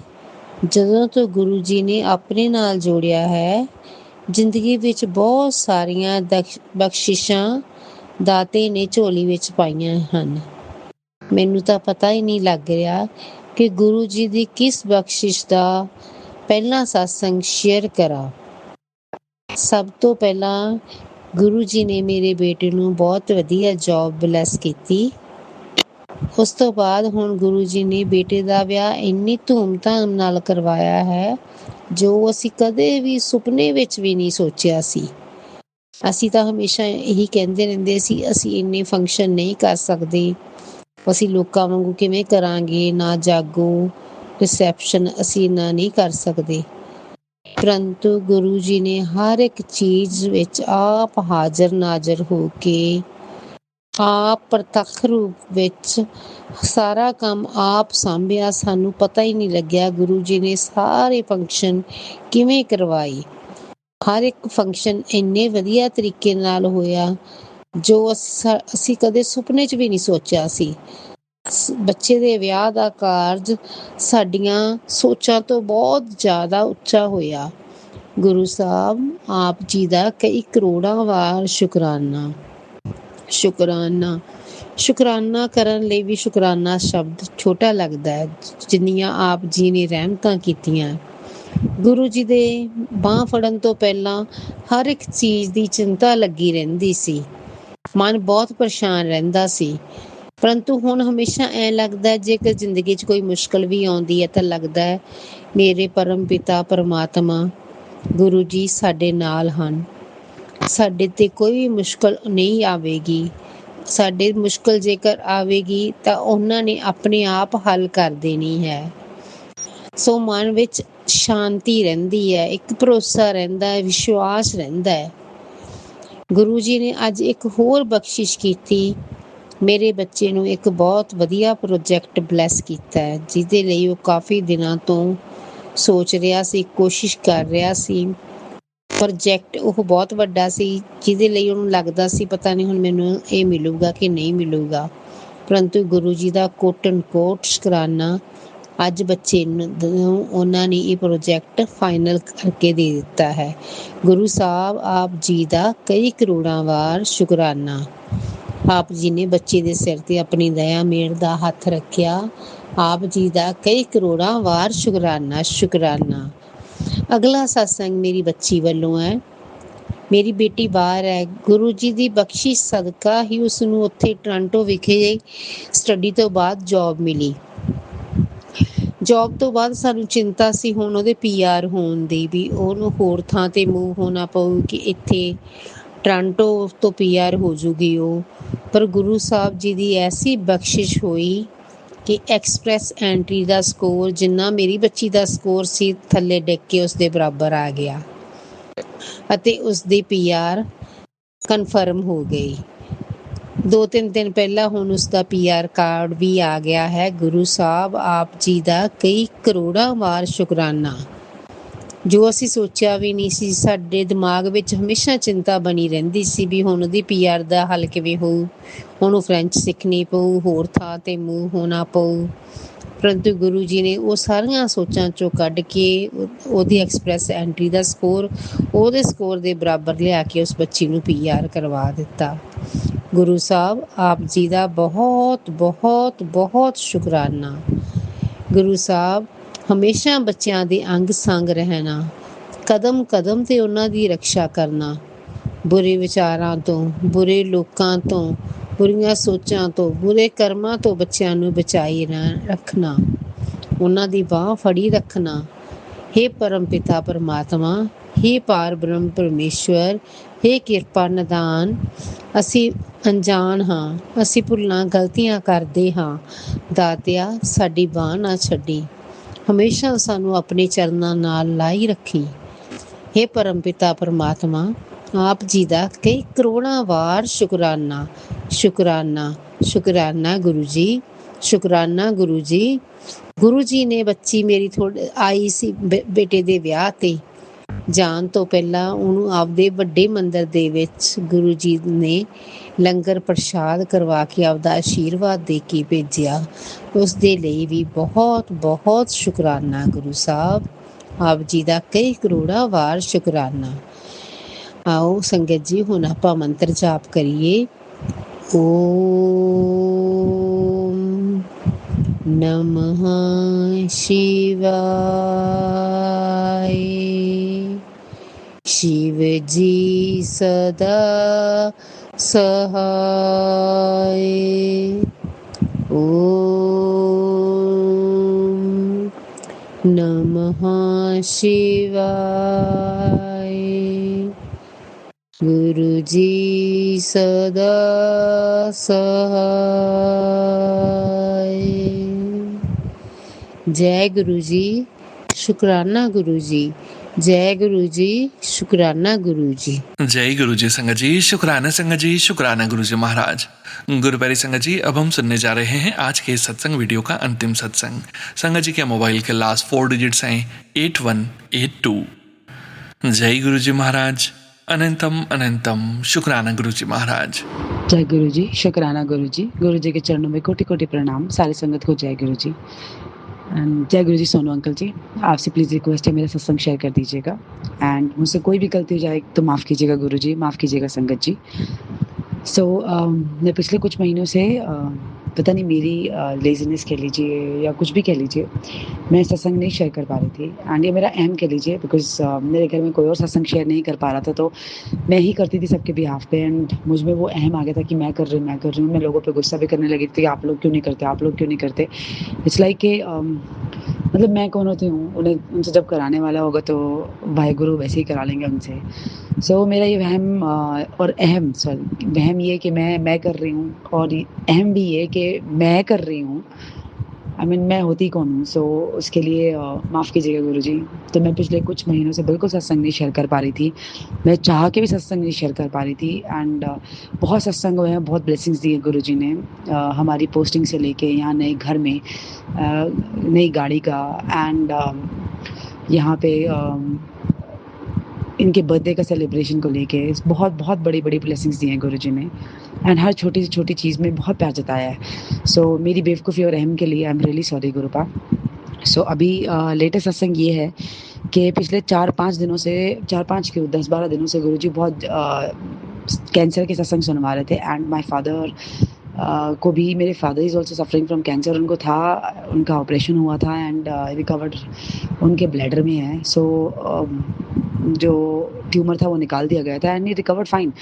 ਜਦੋਂ ਤੋਂ ਗੁਰੂ ਜੀ ਨੇ ਆਪਣੇ ਨਾਲ ਜੋੜਿਆ ਹੈ, ਜ਼ਿੰਦਗੀ ਵਿੱਚ ਬਹੁਤ ਸਾਰੀਆਂ ਬਖਸ਼ਿਸ਼ਾਂ ਦਾਤੇ ਨੇ ਝੋਲੀ ਵਿੱਚ ਪਾਈਆਂ ਹਨ। ਮੈਨੂੰ ਤਾਂ ਪਤਾ ਹੀ ਨਹੀਂ ਲੱਗ ਰਿਹਾ ਕਿ ਗੁਰੂ ਜੀ ਦੀ ਕਿਸ ਬਖਸ਼ਿਸ਼ ਦਾ ਪਹਿਲਾ ਸਤਸੰਗ ਸ਼ੇਅਰ ਕਰਾਂ। ਸਭ ਤੋਂ ਪਹਿਲਾਂ ਗੁਰੂ ਜੀ ਨੇ ਮੇਰੇ ਬੇਟੇ ਨੂੰ ਬਹੁਤ ਵਧੀਆ ਜੌਬ ਬਲੈਸ ਕੀਤੀ। ਉਸ ਤੋਂ ਬਾਅਦ ਹੁਣ ਗੁਰੂ ਜੀ ਨੇ ਬੇਟੇ ਦਾ ਵਿਆਹ ਇੰਨੀ ਧੂਮ-ਧਾਮ ਨਾਲ ਕਰਵਾਇਆ ਹੈ ਜੋ ਅਸੀਂ ਕਦੇ ਵੀ ਸੁਪਨੇ ਵਿੱਚ ਵੀ ਨਹੀਂ ਸੋਚਿਆ ਸੀ। ਅਸੀਂ ਤਾਂ ਹਮੇਸ਼ਾ ਇਹੀ ਕਹਿੰਦੇ ਰਹਿੰਦੇ ਸੀ, ਅਸੀਂ ਇੰਨੇ ਫੰਕਸ਼ਨ ਨਹੀਂ ਕਰ ਸਕਦੇ, ਅਸੀਂ ਲੋਕਾਂ ਵਾਂਗੂ ਕਿਵੇਂ ਕਰਾਂਗੇ, ਨਾ ਜਾਗੋ ਰਿਸੈਪਸ਼ਨ ਅਸੀਂ ਇੰਨਾ ਨਹੀਂ ਕਰ ਸਕਦੇ। ਪਰੰਤੂ ਗੁਰੂ ਜੀ ਨੇ ਹਰ ਇੱਕ ਚੀਜ਼ ਵਿੱਚ ਆਪ ਹਾਜ਼ਰ ਨਾਜ਼ਰ ਹੋ ਕੇ ਆਪ ਪ੍ਰਤੱਖ ਰੂਪ ਵਿੱਚ ਸਾਰਾ ਕੰਮ ਆਪ ਸਾਂਭਿਆ। ਸਾਨੂੰ ਪਤਾ ਹੀ ਨਹੀਂ ਲੱਗਿਆ ਗੁਰੂ ਜੀ ਨੇ ਸਾਰੇ ਫੰਕਸ਼ਨ ਕਿਵੇਂ ਕਰਵਾਏ। ਹਰ ਇੱਕ ਫੰਕਸ਼ਨ ਇੰਨੇ ਵਧੀਆ ਤਰੀਕੇ ਨਾਲ ਹੋਇਆ ਜੋ ਅਸੀਂ ਕਦੇ ਸੁਪਨੇ 'ਚ ਵੀ ਨਹੀਂ ਸੋਚਿਆ ਸੀ। ਬੱਚੇ ਦੇ ਵਿਆਹ ਦਾ ਕਾਰਜ ਸਾਡੀਆਂ ਸੋਚਾਂ ਤੋਂ ਬਹੁਤ ਜ਼ਿਆਦਾ ਉੱਚਾ ਹੋਇਆ। ਗੁਰੂ ਸਾਹਿਬ ਆਪ ਜੀ ਦਾ ਕਈ ਕਰੋੜਾਂ ਵਾਰ ਸ਼ੁਕਰਾਨਾ। ਸ਼ੁਕਰਾਨਾ ਸ਼ੁਕਰਾਨਾ ਕਰਨ ਲਈ ਵੀ ਸ਼ੁਕਰਾਨਾ ਸ਼ਬਦ ਛੋਟਾ ਲੱਗਦਾ ਹੈ, ਜਿੰਨੀਆਂ ਆਪ ਜੀ ਨੇ ਰਹਿਮਤਾਂ ਕੀਤੀਆਂ। ਗੁਰੂ ਜੀ ਦੇ ਬਾਂਹ ਫੜਨ ਤੋਂ ਪਹਿਲਾਂ ਹਰ ਇੱਕ ਚੀਜ਼ ਦੀ ਚਿੰਤਾ ਲੱਗੀ ਰਹਿੰਦੀ ਸੀ, ਮਨ ਬਹੁਤ ਪਰੇਸ਼ਾਨ ਰਹਿੰਦਾ ਸੀ। ਪਰੰਤੂ ਹੁਣ ਹਮੇਸ਼ਾ ਐਂ ਲੱਗਦਾ ਜੇਕਰ ਜ਼ਿੰਦਗੀ 'ਚ ਕੋਈ ਮੁਸ਼ਕਿਲ ਵੀ ਆਉਂਦੀ ਹੈ ਤਾਂ ਲੱਗਦਾ ਹੈ ਮੇਰੇ ਪਰਮ ਪਿਤਾ ਪਰਮਾਤਮਾ ਗੁਰੂ ਜੀ ਸਾਡੇ ਨਾਲ ਹਨ, ਸਾਡੇ 'ਤੇ ਕੋਈ ਵੀ ਮੁਸ਼ਕਿਲ ਨਹੀਂ ਆਵੇਗੀ। ਸਾਡੇ ਮੁਸ਼ਕਿਲ ਜੇਕਰ ਆਵੇਗੀ ਤਾਂ ਉਹਨਾਂ ਨੇ ਆਪਣੇ ਆਪ ਹੱਲ ਕਰ ਦੇਣੀ ਹੈ। ਸੋ ਮਨ ਵਿੱਚ ਸ਼ਾਂਤੀ ਰਹਿੰਦੀ ਹੈ, ਇੱਕ ਭਰੋਸਾ ਰਹਿੰਦਾ ਹੈ, ਵਿਸ਼ਵਾਸ ਰਹਿੰਦਾ ਹੈ। ਗੁਰੂ ਜੀ ਨੇ ਅੱਜ ਇੱਕ ਹੋਰ ਬਖਸ਼ਿਸ਼ ਕੀਤੀ। ਮੇਰੇ ਬੱਚੇ ਨੂੰ ਇੱਕ ਬਹੁਤ ਵਧੀਆ ਪ੍ਰੋਜੈਕਟ ਬਲੈਸ ਕੀਤਾ ਹੈ, ਜਿਹਦੇ ਲਈ ਉਹ ਕਾਫੀ ਦਿਨਾਂ ਤੋਂ ਸੋਚ ਰਿਹਾ ਸੀ, ਕੋਸ਼ਿਸ਼ ਕਰ ਰਿਹਾ ਸੀ। ਪ੍ਰੋਜੈਕਟ ਉਹ ਬਹੁਤ ਵੱਡਾ ਸੀ, ਜਿਹਦੇ ਲਈ ਉਹਨੂੰ ਲੱਗਦਾ ਸੀ ਪਤਾ ਨਹੀਂ ਹੁਣ ਮੈਨੂੰ ਇਹ ਮਿਲੂਗਾ ਕਿ ਨਹੀਂ ਮਿਲੂਗਾ। ਪਰੰਤੂ ਗੁਰੂ ਜੀ ਦਾ ਕੋਟ ਐਂਡ ਕੋਟ ਸ਼ੁਕਰਾਨਾ, ਅੱਜ ਬੱਚੇ ਨੂੰ ਉਹਨਾਂ ਨੇ ਇਹ ਪ੍ਰੋਜੈਕਟ ਫਾਈਨਲ ਕਰਕੇ ਦੇ ਦਿੱਤਾ ਹੈ। ਗੁਰੂ ਸਾਹਿਬ ਆਪ ਜੀ ਦਾ ਕਈ ਕਰੋੜਾਂ ਵਾਰ ਸ਼ੁਕਰਾਨਾ। ਆਪ ਜੀ ਨੇ ਬੱਚੇ ਦੇ ਸਿਰ 'ਤੇ ਆਪਣੀ ਦਇਆ ਮਿਹਰ ਦਾ ਹੱਥ ਰੱਖਿਆ। ਆਪ ਜੀ ਦਾ ਕਈ ਕਰੋੜਾਂ ਵਾਰ ਸ਼ੁਕਰਾਨਾ ਸ਼ੁਕਰਾਨਾ। ਅਗਲਾ ਸਤਸੰਗ ਮੇਰੀ ਬੱਚੀ ਵੱਲੋਂ ਹੈ। ਮੇਰੀ ਬੇਟੀ ਬਾਹਰ ਹੈ। ਗੁਰੂ ਜੀ ਦੀ ਬਖਸ਼ਿਸ਼ ਸਦਕਾ ਹੀ ਉਸ ਨੂੰ ਉੱਥੇ ਟੋਰਾਂਟੋ ਵਿਖੇ ਸਟੱਡੀ ਤੋਂ ਬਾਅਦ ਜੌਬ ਮਿਲੀ। ਜੋਬ ਤੋਂ ਬਾਅਦ ਸਾਨੂੰ ਚਿੰਤਾ ਸੀ ਹੁਣ ਉਹਦੇ PR ਹੋਣ ਦੀ, ਵੀ ਉਹਨੂੰ ਹੋਰ ਥਾਂ 'ਤੇ ਮੂਵ ਹੋਣਾ ਪਊ ਕਿ ਇੱਥੇ ਟਰਾਂਟੋ ਤੋਂ PR ਹੋ ਜੂਗੀ ਉਹ। ਪਰ ਗੁਰੂ ਸਾਹਿਬ ਜੀ ਦੀ ਐਸੀ ਬਖਸ਼ਿਸ਼ ਹੋਈ ਕਿ ਐਕਸਪ੍ਰੈਸ ਐਂਟਰੀ ਦਾ ਸਕੋਰ ਜਿੰਨਾ ਮੇਰੀ ਬੱਚੀ ਦਾ ਸਕੋਰ ਸੀ ਥੱਲੇ ਡਿੱਗ ਕੇ ਉਸਦੇ ਬਰਾਬਰ ਆ ਗਿਆ ਅਤੇ ਉਸਦੀ PR ਕਨਫਰਮ ਹੋ ਗਈ। 2-3 ਦਿਨ ਪਹਿਲਾਂ ਹੁਣ ਉਸਦਾ PR ਕਾਰਡ ਵੀ ਆ ਗਿਆ ਹੈ। ਗੁਰੂ ਸਾਹਿਬ ਆਪ ਜੀ ਦਾ ਕਈ ਕਰੋੜਾਂ ਵਾਰ ਸ਼ੁਕਰਾਨਾ। ਜੋ ਅਸੀਂ ਸੋਚਿਆ ਵੀ ਨਹੀਂ ਸੀ, ਸਾਡੇ ਦਿਮਾਗ ਵਿੱਚ ਹਮੇਸ਼ਾ ਚਿੰਤਾ ਬਣੀ ਰਹਿੰਦੀ ਸੀ ਵੀ ਹੁਣ ਉਹਦੀ PR ਦਾ ਹੱਲ ਕਿਵੇਂ ਹੋਊ, ਉਹਨੂੰ ਫਰੈਂਚ ਸਿੱਖਣੀ ਪਊ, ਹੋਰ ਥਾਂ 'ਤੇ ਮੂਵ ਹੋਣਾ ਪਊ। ਪਰੰਤੂ ਗੁਰੂ ਜੀ ਨੇ ਉਹ ਸਾਰੀਆਂ ਸੋਚਾਂ 'ਚੋਂ ਕੱਢ ਕੇ ਉਹਦੀ ਐਕਸਪ੍ਰੈਸ ਐਂਟਰੀ ਦਾ ਸਕੋਰ ਉਹਦੇ ਸਕੋਰ ਦੇ ਬਰਾਬਰ ਲਿਆ ਕੇ ਉਸ ਬੱਚੀ ਨੂੰ PR ਕਰਵਾ ਦਿੱਤਾ। ਗੁਰੂ ਸਾਹਿਬ ਆਪ ਜੀ ਦਾ ਬਹੁਤ ਬਹੁਤ ਬਹੁਤ ਸ਼ੁਕਰਾਨਾ। ਗੁਰੂ ਸਾਹਿਬ ਹਮੇਸ਼ਾ ਬੱਚਿਆਂ ਦੇ ਅੰਗ ਸੰਗ ਰਹਿਣਾ, ਕਦਮ ਕਦਮ 'ਤੇ ਉਹਨਾਂ ਦੀ ਰੱਖਿਆ ਕਰਨਾ, ਬੁਰੇ ਵਿਚਾਰਾਂ ਤੋਂ, ਬੁਰੇ ਲੋਕਾਂ ਤੋਂ, ਬੁਰੀਆਂ ਸੋਚਾਂ ਤੋਂ, ਬੁਰੇ ਕਰਮਾਂ ਤੋਂ ਬੱਚਿਆਂ ਨੂੰ ਬਚਾਈ ਰੱਖਣਾ, ਉਹਨਾਂ ਦੀ ਬਾਂਹ ਫੜੀ ਰੱਖਣਾ। ਹੇ ਪਰਮ ਪਿਤਾ ਪਰਮਾਤਮਾ, ਹੇ ਪਾਰ ਬ੍ਰਹਮ ਪਰਮੇਸ਼ਵਰ, ਹੇ ਕਿਰਪਾ ਨਿਦਾਨ, ਅਸੀਂ ਅਣਜਾਣ ਹਾਂ, ਅਸੀਂ ਭੁੱਲਾਂ ਗਲਤੀਆਂ ਕਰਦੇ ਹਾਂ। ਦਾਤਿਆ ਸਾਡੀ ਬਾਂਹ ਨਾ ਛੱਡੀ, ਹਮੇਸ਼ਾ ਸਾਨੂੰ ਆਪਣੇ ਚਰਨਾਂ ਨਾਲ ਲਾਈ ਰੱਖੀ। ਹੇ ਪਰਮ ਪਿਤਾ ਪਰਮਾਤਮਾ, ਆਪ ਜੀ ਦਾ ਕਈ ਕਰੋੜਾਂ ਵਾਰ ਸ਼ੁਕਰਾਨਾ। ਸ਼ੁਕਰਾਨਾ ਸ਼ੁਕਰਾਨਾ ਗੁਰੂ ਜੀ, ਸ਼ੁਕਰਾਨਾ ਗੁਰੂ ਜੀ। ਗੁਰੂ ਜੀ ਨੇ ਬੱਚੀ ਮੇਰੀ ਆਈ ਸੀ ਬੇਟੇ ਦੇ ਵਿਆਹ 'ਤੇ ਜਾਣ ਤੋਂ ਪਹਿਲਾਂ ਉਹਨੂੰ ਆਪਦੇ ਵੱਡੇ ਮੰਦਿਰ ਦੇ ਵਿੱਚ ਗੁਰੂ ਜੀ ਨੇ ਲੰਗਰ ਪ੍ਰਸ਼ਾਦ ਕਰਵਾ ਕੇ ਆਪਦਾ ਆਸ਼ੀਰਵਾਦ ਦੇ ਕੇ ਭੇਜਿਆ। ਉਸ ਦੇ ਲਈ ਵੀ ਬਹੁਤ ਬਹੁਤ ਸ਼ੁਕਰਾਨਾ ਗੁਰੂ ਸਾਹਿਬ, ਆਪ ਜੀ ਦਾ ਕਈ ਕਰੋੜਾਂ ਵਾਰ ਸ਼ੁਕਰਾਨਾ। ਆਓ ਸੰਗਤ ਜੀ ਹੁਣ ਆਪਾਂ ਮੰਤਰ ਜਾਪ ਕਰੀਏ। ਓਮ ਨਮः शिवाय। शिव जी सदा सहाय। ओम नमः शिवाय। गुरु जी सदा सहाय। जय गुरु जी, शुकराना गुरु जी। जय गुरु जी, शुकराना गुरु जी। जय गुरु जी संगत जी, शुक्राना संगत जी, शुक्राना गुरु जी महाराज। गुरुप्यारी संगत जी, अब हम सुनने जा रहे हैं आज के सत्संग वीडियो का अंतिम सत्संग। संगत जी के मोबाइल के लास्ट 4 डिजिट्स हैं 8182। जय गुरु जी महाराज, अनंतम अनंतम शुक्राना गुरु जी महाराज। जय गुरु जी, शुक्राना गुरु जी। गुरु जी के चरणों में कोटि कोटि प्रणाम। सारी संगत को जय गुरु जी। एंड जय गुरु जी। सोनू अंकल जी, आपसे प्लीज़ रिक्वेस्ट है मेरा सत्संग शेयर कर दीजिएगा। एंड मुझसे कोई भी गलती हो जाए तो माफ़ कीजिएगा गुरु जी, माफ़ कीजिएगा संगत जी। मैं पिछले कुछ महीनों से पता नहीं मेरी लेज़ीनेस कह लीजिए या कुछ भी कह लीजिए, मैं सत्संग नहीं शेयर कर पा रही थी। एंड ये मेरा अहम कह लीजिए, बिकॉज़ मेरे घर में कोई और सत्संग शेयर नहीं कर पा रहा था, तो मैं ही करती थी सबके बिहाफ पे। एंड मुझ में वो अहम आ गया था कि मैं कर रही हूँ। मैं लोगों पे गुस्सा भी करने लगी थी, आप लोग क्यों नहीं करते, आप लोग क्यों नहीं करते। इट्स लाइक कि मतलब मैं कौन होती हूँ, उनसे जब कराने वाला होगा तो वाहेगुरु वैसे ही करा लेंगे उनसे। मेरा ये वहम और अहम वहम ये कि मैं कर रही हूँ, और अहम भी ये कि मैं कर रही हूँ। मैं होती कौन हूँ। उसके लिए माफ़ कीजिएगा गुरु जी। तो मैं पिछले कुछ महीनों से बिल्कुल सत्संग नहीं शेयर कर पा रही थी। मैं चाह के भी सत्संग नहीं शेयर कर पा रही थी। एंड बहुत सत्संग हुए हैं, बहुत ब्लेसिंग्स दिए गुरु जी ने, हमारी पोस्टिंग से लेके यहाँ नए घर में, नई गाड़ी का, एंड यहाँ पे इनके बर्थडे का सेलिब्रेशन को लेके बहुत बहुत बड़ी बड़ी ब्लेसिंग्स दी हैं गुरु जी ने। एंड हर छोटी से छोटी चीज़ में बहुत प्यार जताया है। मेरी बेवकूफ़ी और अहम के लिए आई एम रियली सॉरी गुरुपा। अभी लेटेस्ट सत्संग ये है कि पिछले 4-5 दिनों से 10-12 दिनों से गुरु जी बहुत कैंसर के सत्संग सुनवा रहे थे। एंड माई फादर को भी, मेरे father is also suffering from cancer. उनको था, उनका ऑपरेशन हुआ था एंड रिकवर्ड उनके ब्लैडर में है। जो ट्यूमर था वो निकाल दिया गया था and he recovered fine,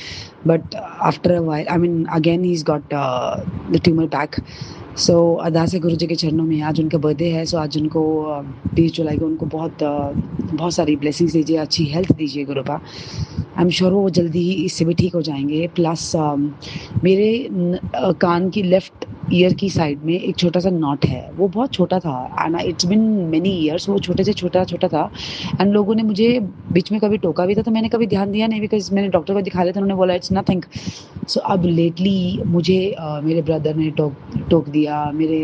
but after a while I mean again he is got the tumour back. So अरदास है गुरु जी के चरणों में, आज उनका बर्थडे है, सो आज उनको 20 जुलाई को उनको बहुत सारी ब्लेसिंग्स दीजिए, अच्छी हेल्थ दीजिए गुरुपा। आई एम श्योर वो जल्दी ही इससे भी ठीक हो जाएंगे। प्लस मेरे कान की लेफ्ट ईयर की साइड में एक छोटा सा नॉट है, वो बहुत छोटा था and it's been many years, वो छोटे से छोटा था एंड लोगों ने मुझे बीच में कभी टोका भी था तो मैंने कभी ध्यान दिया नहीं, बिकॉज मैंने डॉक्टर को दिखा लिया था, उन्होंने बोला इट्स नथिंग। सो अब लेटली मुझे मेरे ब्रदर ने टोक दिया, मेरे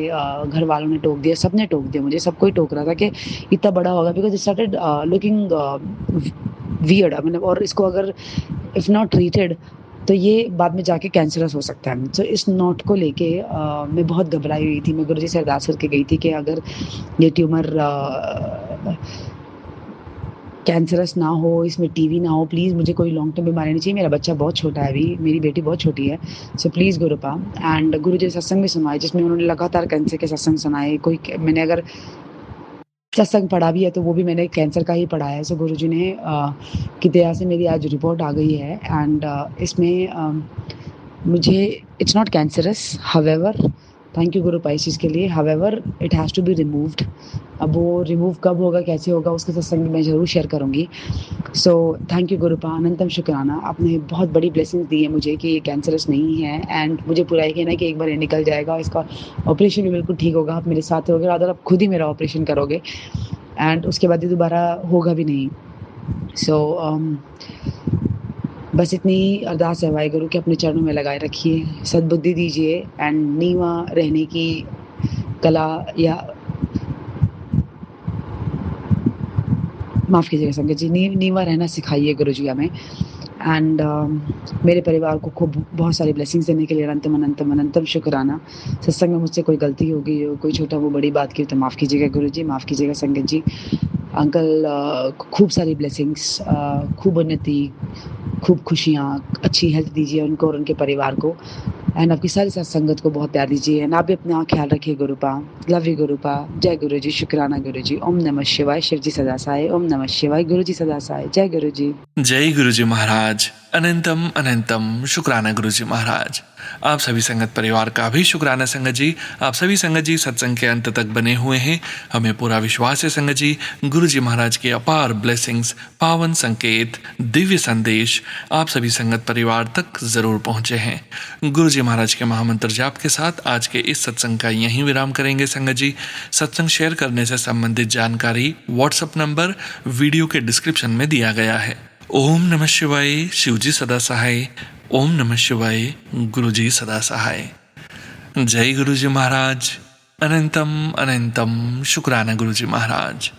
घर वालों ने टोक दिया, सब ने टोक दिया, मुझे सब कोई टोक रहा था कि इतना बड़ा होगा, because it started looking weird. मतलब और इसको अगर इफ़ नॉट ट्रीटेड तो ये बाद में जाके कैंसरस हो सकता है। तो इस नोट को लेके मैं बहुत घबराई हुई थी। मैं गुरुजी से अरदास करके गई थी कि अगर ये ट्यूमर कैंसरस ना हो, इसमें टीवी ना हो, प्लीज़ मुझे कोई लॉन्ग टर्म बीमारी नहीं चाहिए, मेरा बच्चा बहुत छोटा है, अभी मेरी बेटी बहुत छोटी है। So please गुरुपा। एंड गुरुजी सत्संग भी सुनाए जिसमें उन्होंने लगातार कैंसर के सत्संग सुनाए। कोई मैंने अगर सत्संग पढ़ा भी है तो वो भी मैंने कैंसर का ही पढ़ा है। सो गुरुजी ने की दया से मेरी आज रिपोर्ट आ गई है एंड इसमें मुझे it's not cancerous, however thank you गुरुपा इस चीज़ के लिए, however it has to be removed. अब वो रिमूव कब होगा, कैसे होगा, उसके सत्संग में मैं ज़रूर शेयर करूँगी। सो थैंक यू गुरुपा, अनंतम शुक्राना। आपने बहुत बड़ी ब्लेसिंग्स दी है मुझे कि ये कैंसरस नहीं है एंड मुझे पूरा यकीन है कि एक बार ये निकल जाएगा, इसका ऑपरेशन भी बिल्कुल ठीक होगा। आप मेरे साथ रहोगे, अगर आप खुद ही मेरा ऑपरेशन करोगे एंड उसके बाद ये दोबारा होगा भी नहीं। सो बस इतनी अरदास है वाहे गुरु कि अपने चरणों में लगाए रखिए, सद्बुद्धि दीजिए एंड नीवा रहने की कला या माफ़ कीजिएगा संगत जी, नीवा रहना सिखाइए गुरु जी हमें। एंड मेरे परिवार को खूब बहुत सारी ब्लेसिंग्स देने के लिए अनंतम अनंतम अनंतम शुक्राना। सत्संग में मुझसे कोई गलती हो गई हो, कोई छोटा वो बड़ी बात की तो माफ़ कीजिएगा गुरु जी, माफ़ कीजिएगा संगत जी। अंकल खूब सारी ब्लेसिंग्स, खूब उन्नति, खूब खुशियाँ, अच्छी हेल्थ दीजिए उनको और उनके परिवार को एंड आपकी सारी साथ संगत को बहुत प्यार दीजिए एंड आप भी अपना ख्याल रखिए गुरुपा। Love you गुरुपा। जय गुरु जी, शुक्राना गुरु जी। ओम नमः शिवाय, शिव जी सदा सहाय। ओम नमः शिवाय, गुरु जी सदा सहाय। जय गुरु जी। जय गुरु जी महाराज। अनंतम अनंतम शुक्राना गुरु जी महाराज। आप सभी संगत परिवार का भी शुक्राना संगत जी। आप सभी संगत जी सत्संग के अंत तक बने हुए हैं। हमें पूरा विश्वास है संगत जी, गुरु जी महाराज के अपार ब्लेसिंग्स, पावन संकेत, दिव्य संदेश आप सभी संगत परिवार तक जरूर पहुंचे हैं। गुरु जी महाराज के महामंत्र जाप के साथ आज के इस सत्संग का यहीं विराम करेंगे संगत जी। सत्संग शेयर करने से संबंधित जानकारी व्हाट्सएप नंबर वीडियो के डिस्क्रिप्शन में दिया गया है। ओम नमः शिवाय, शिवजी सदा सहाय। ओम नमः शिवाय, गुरु जी सदा सहाय। जय गुरु जी महाराज। अनंतम अनंतम शुक्राना गुरु जी महाराज।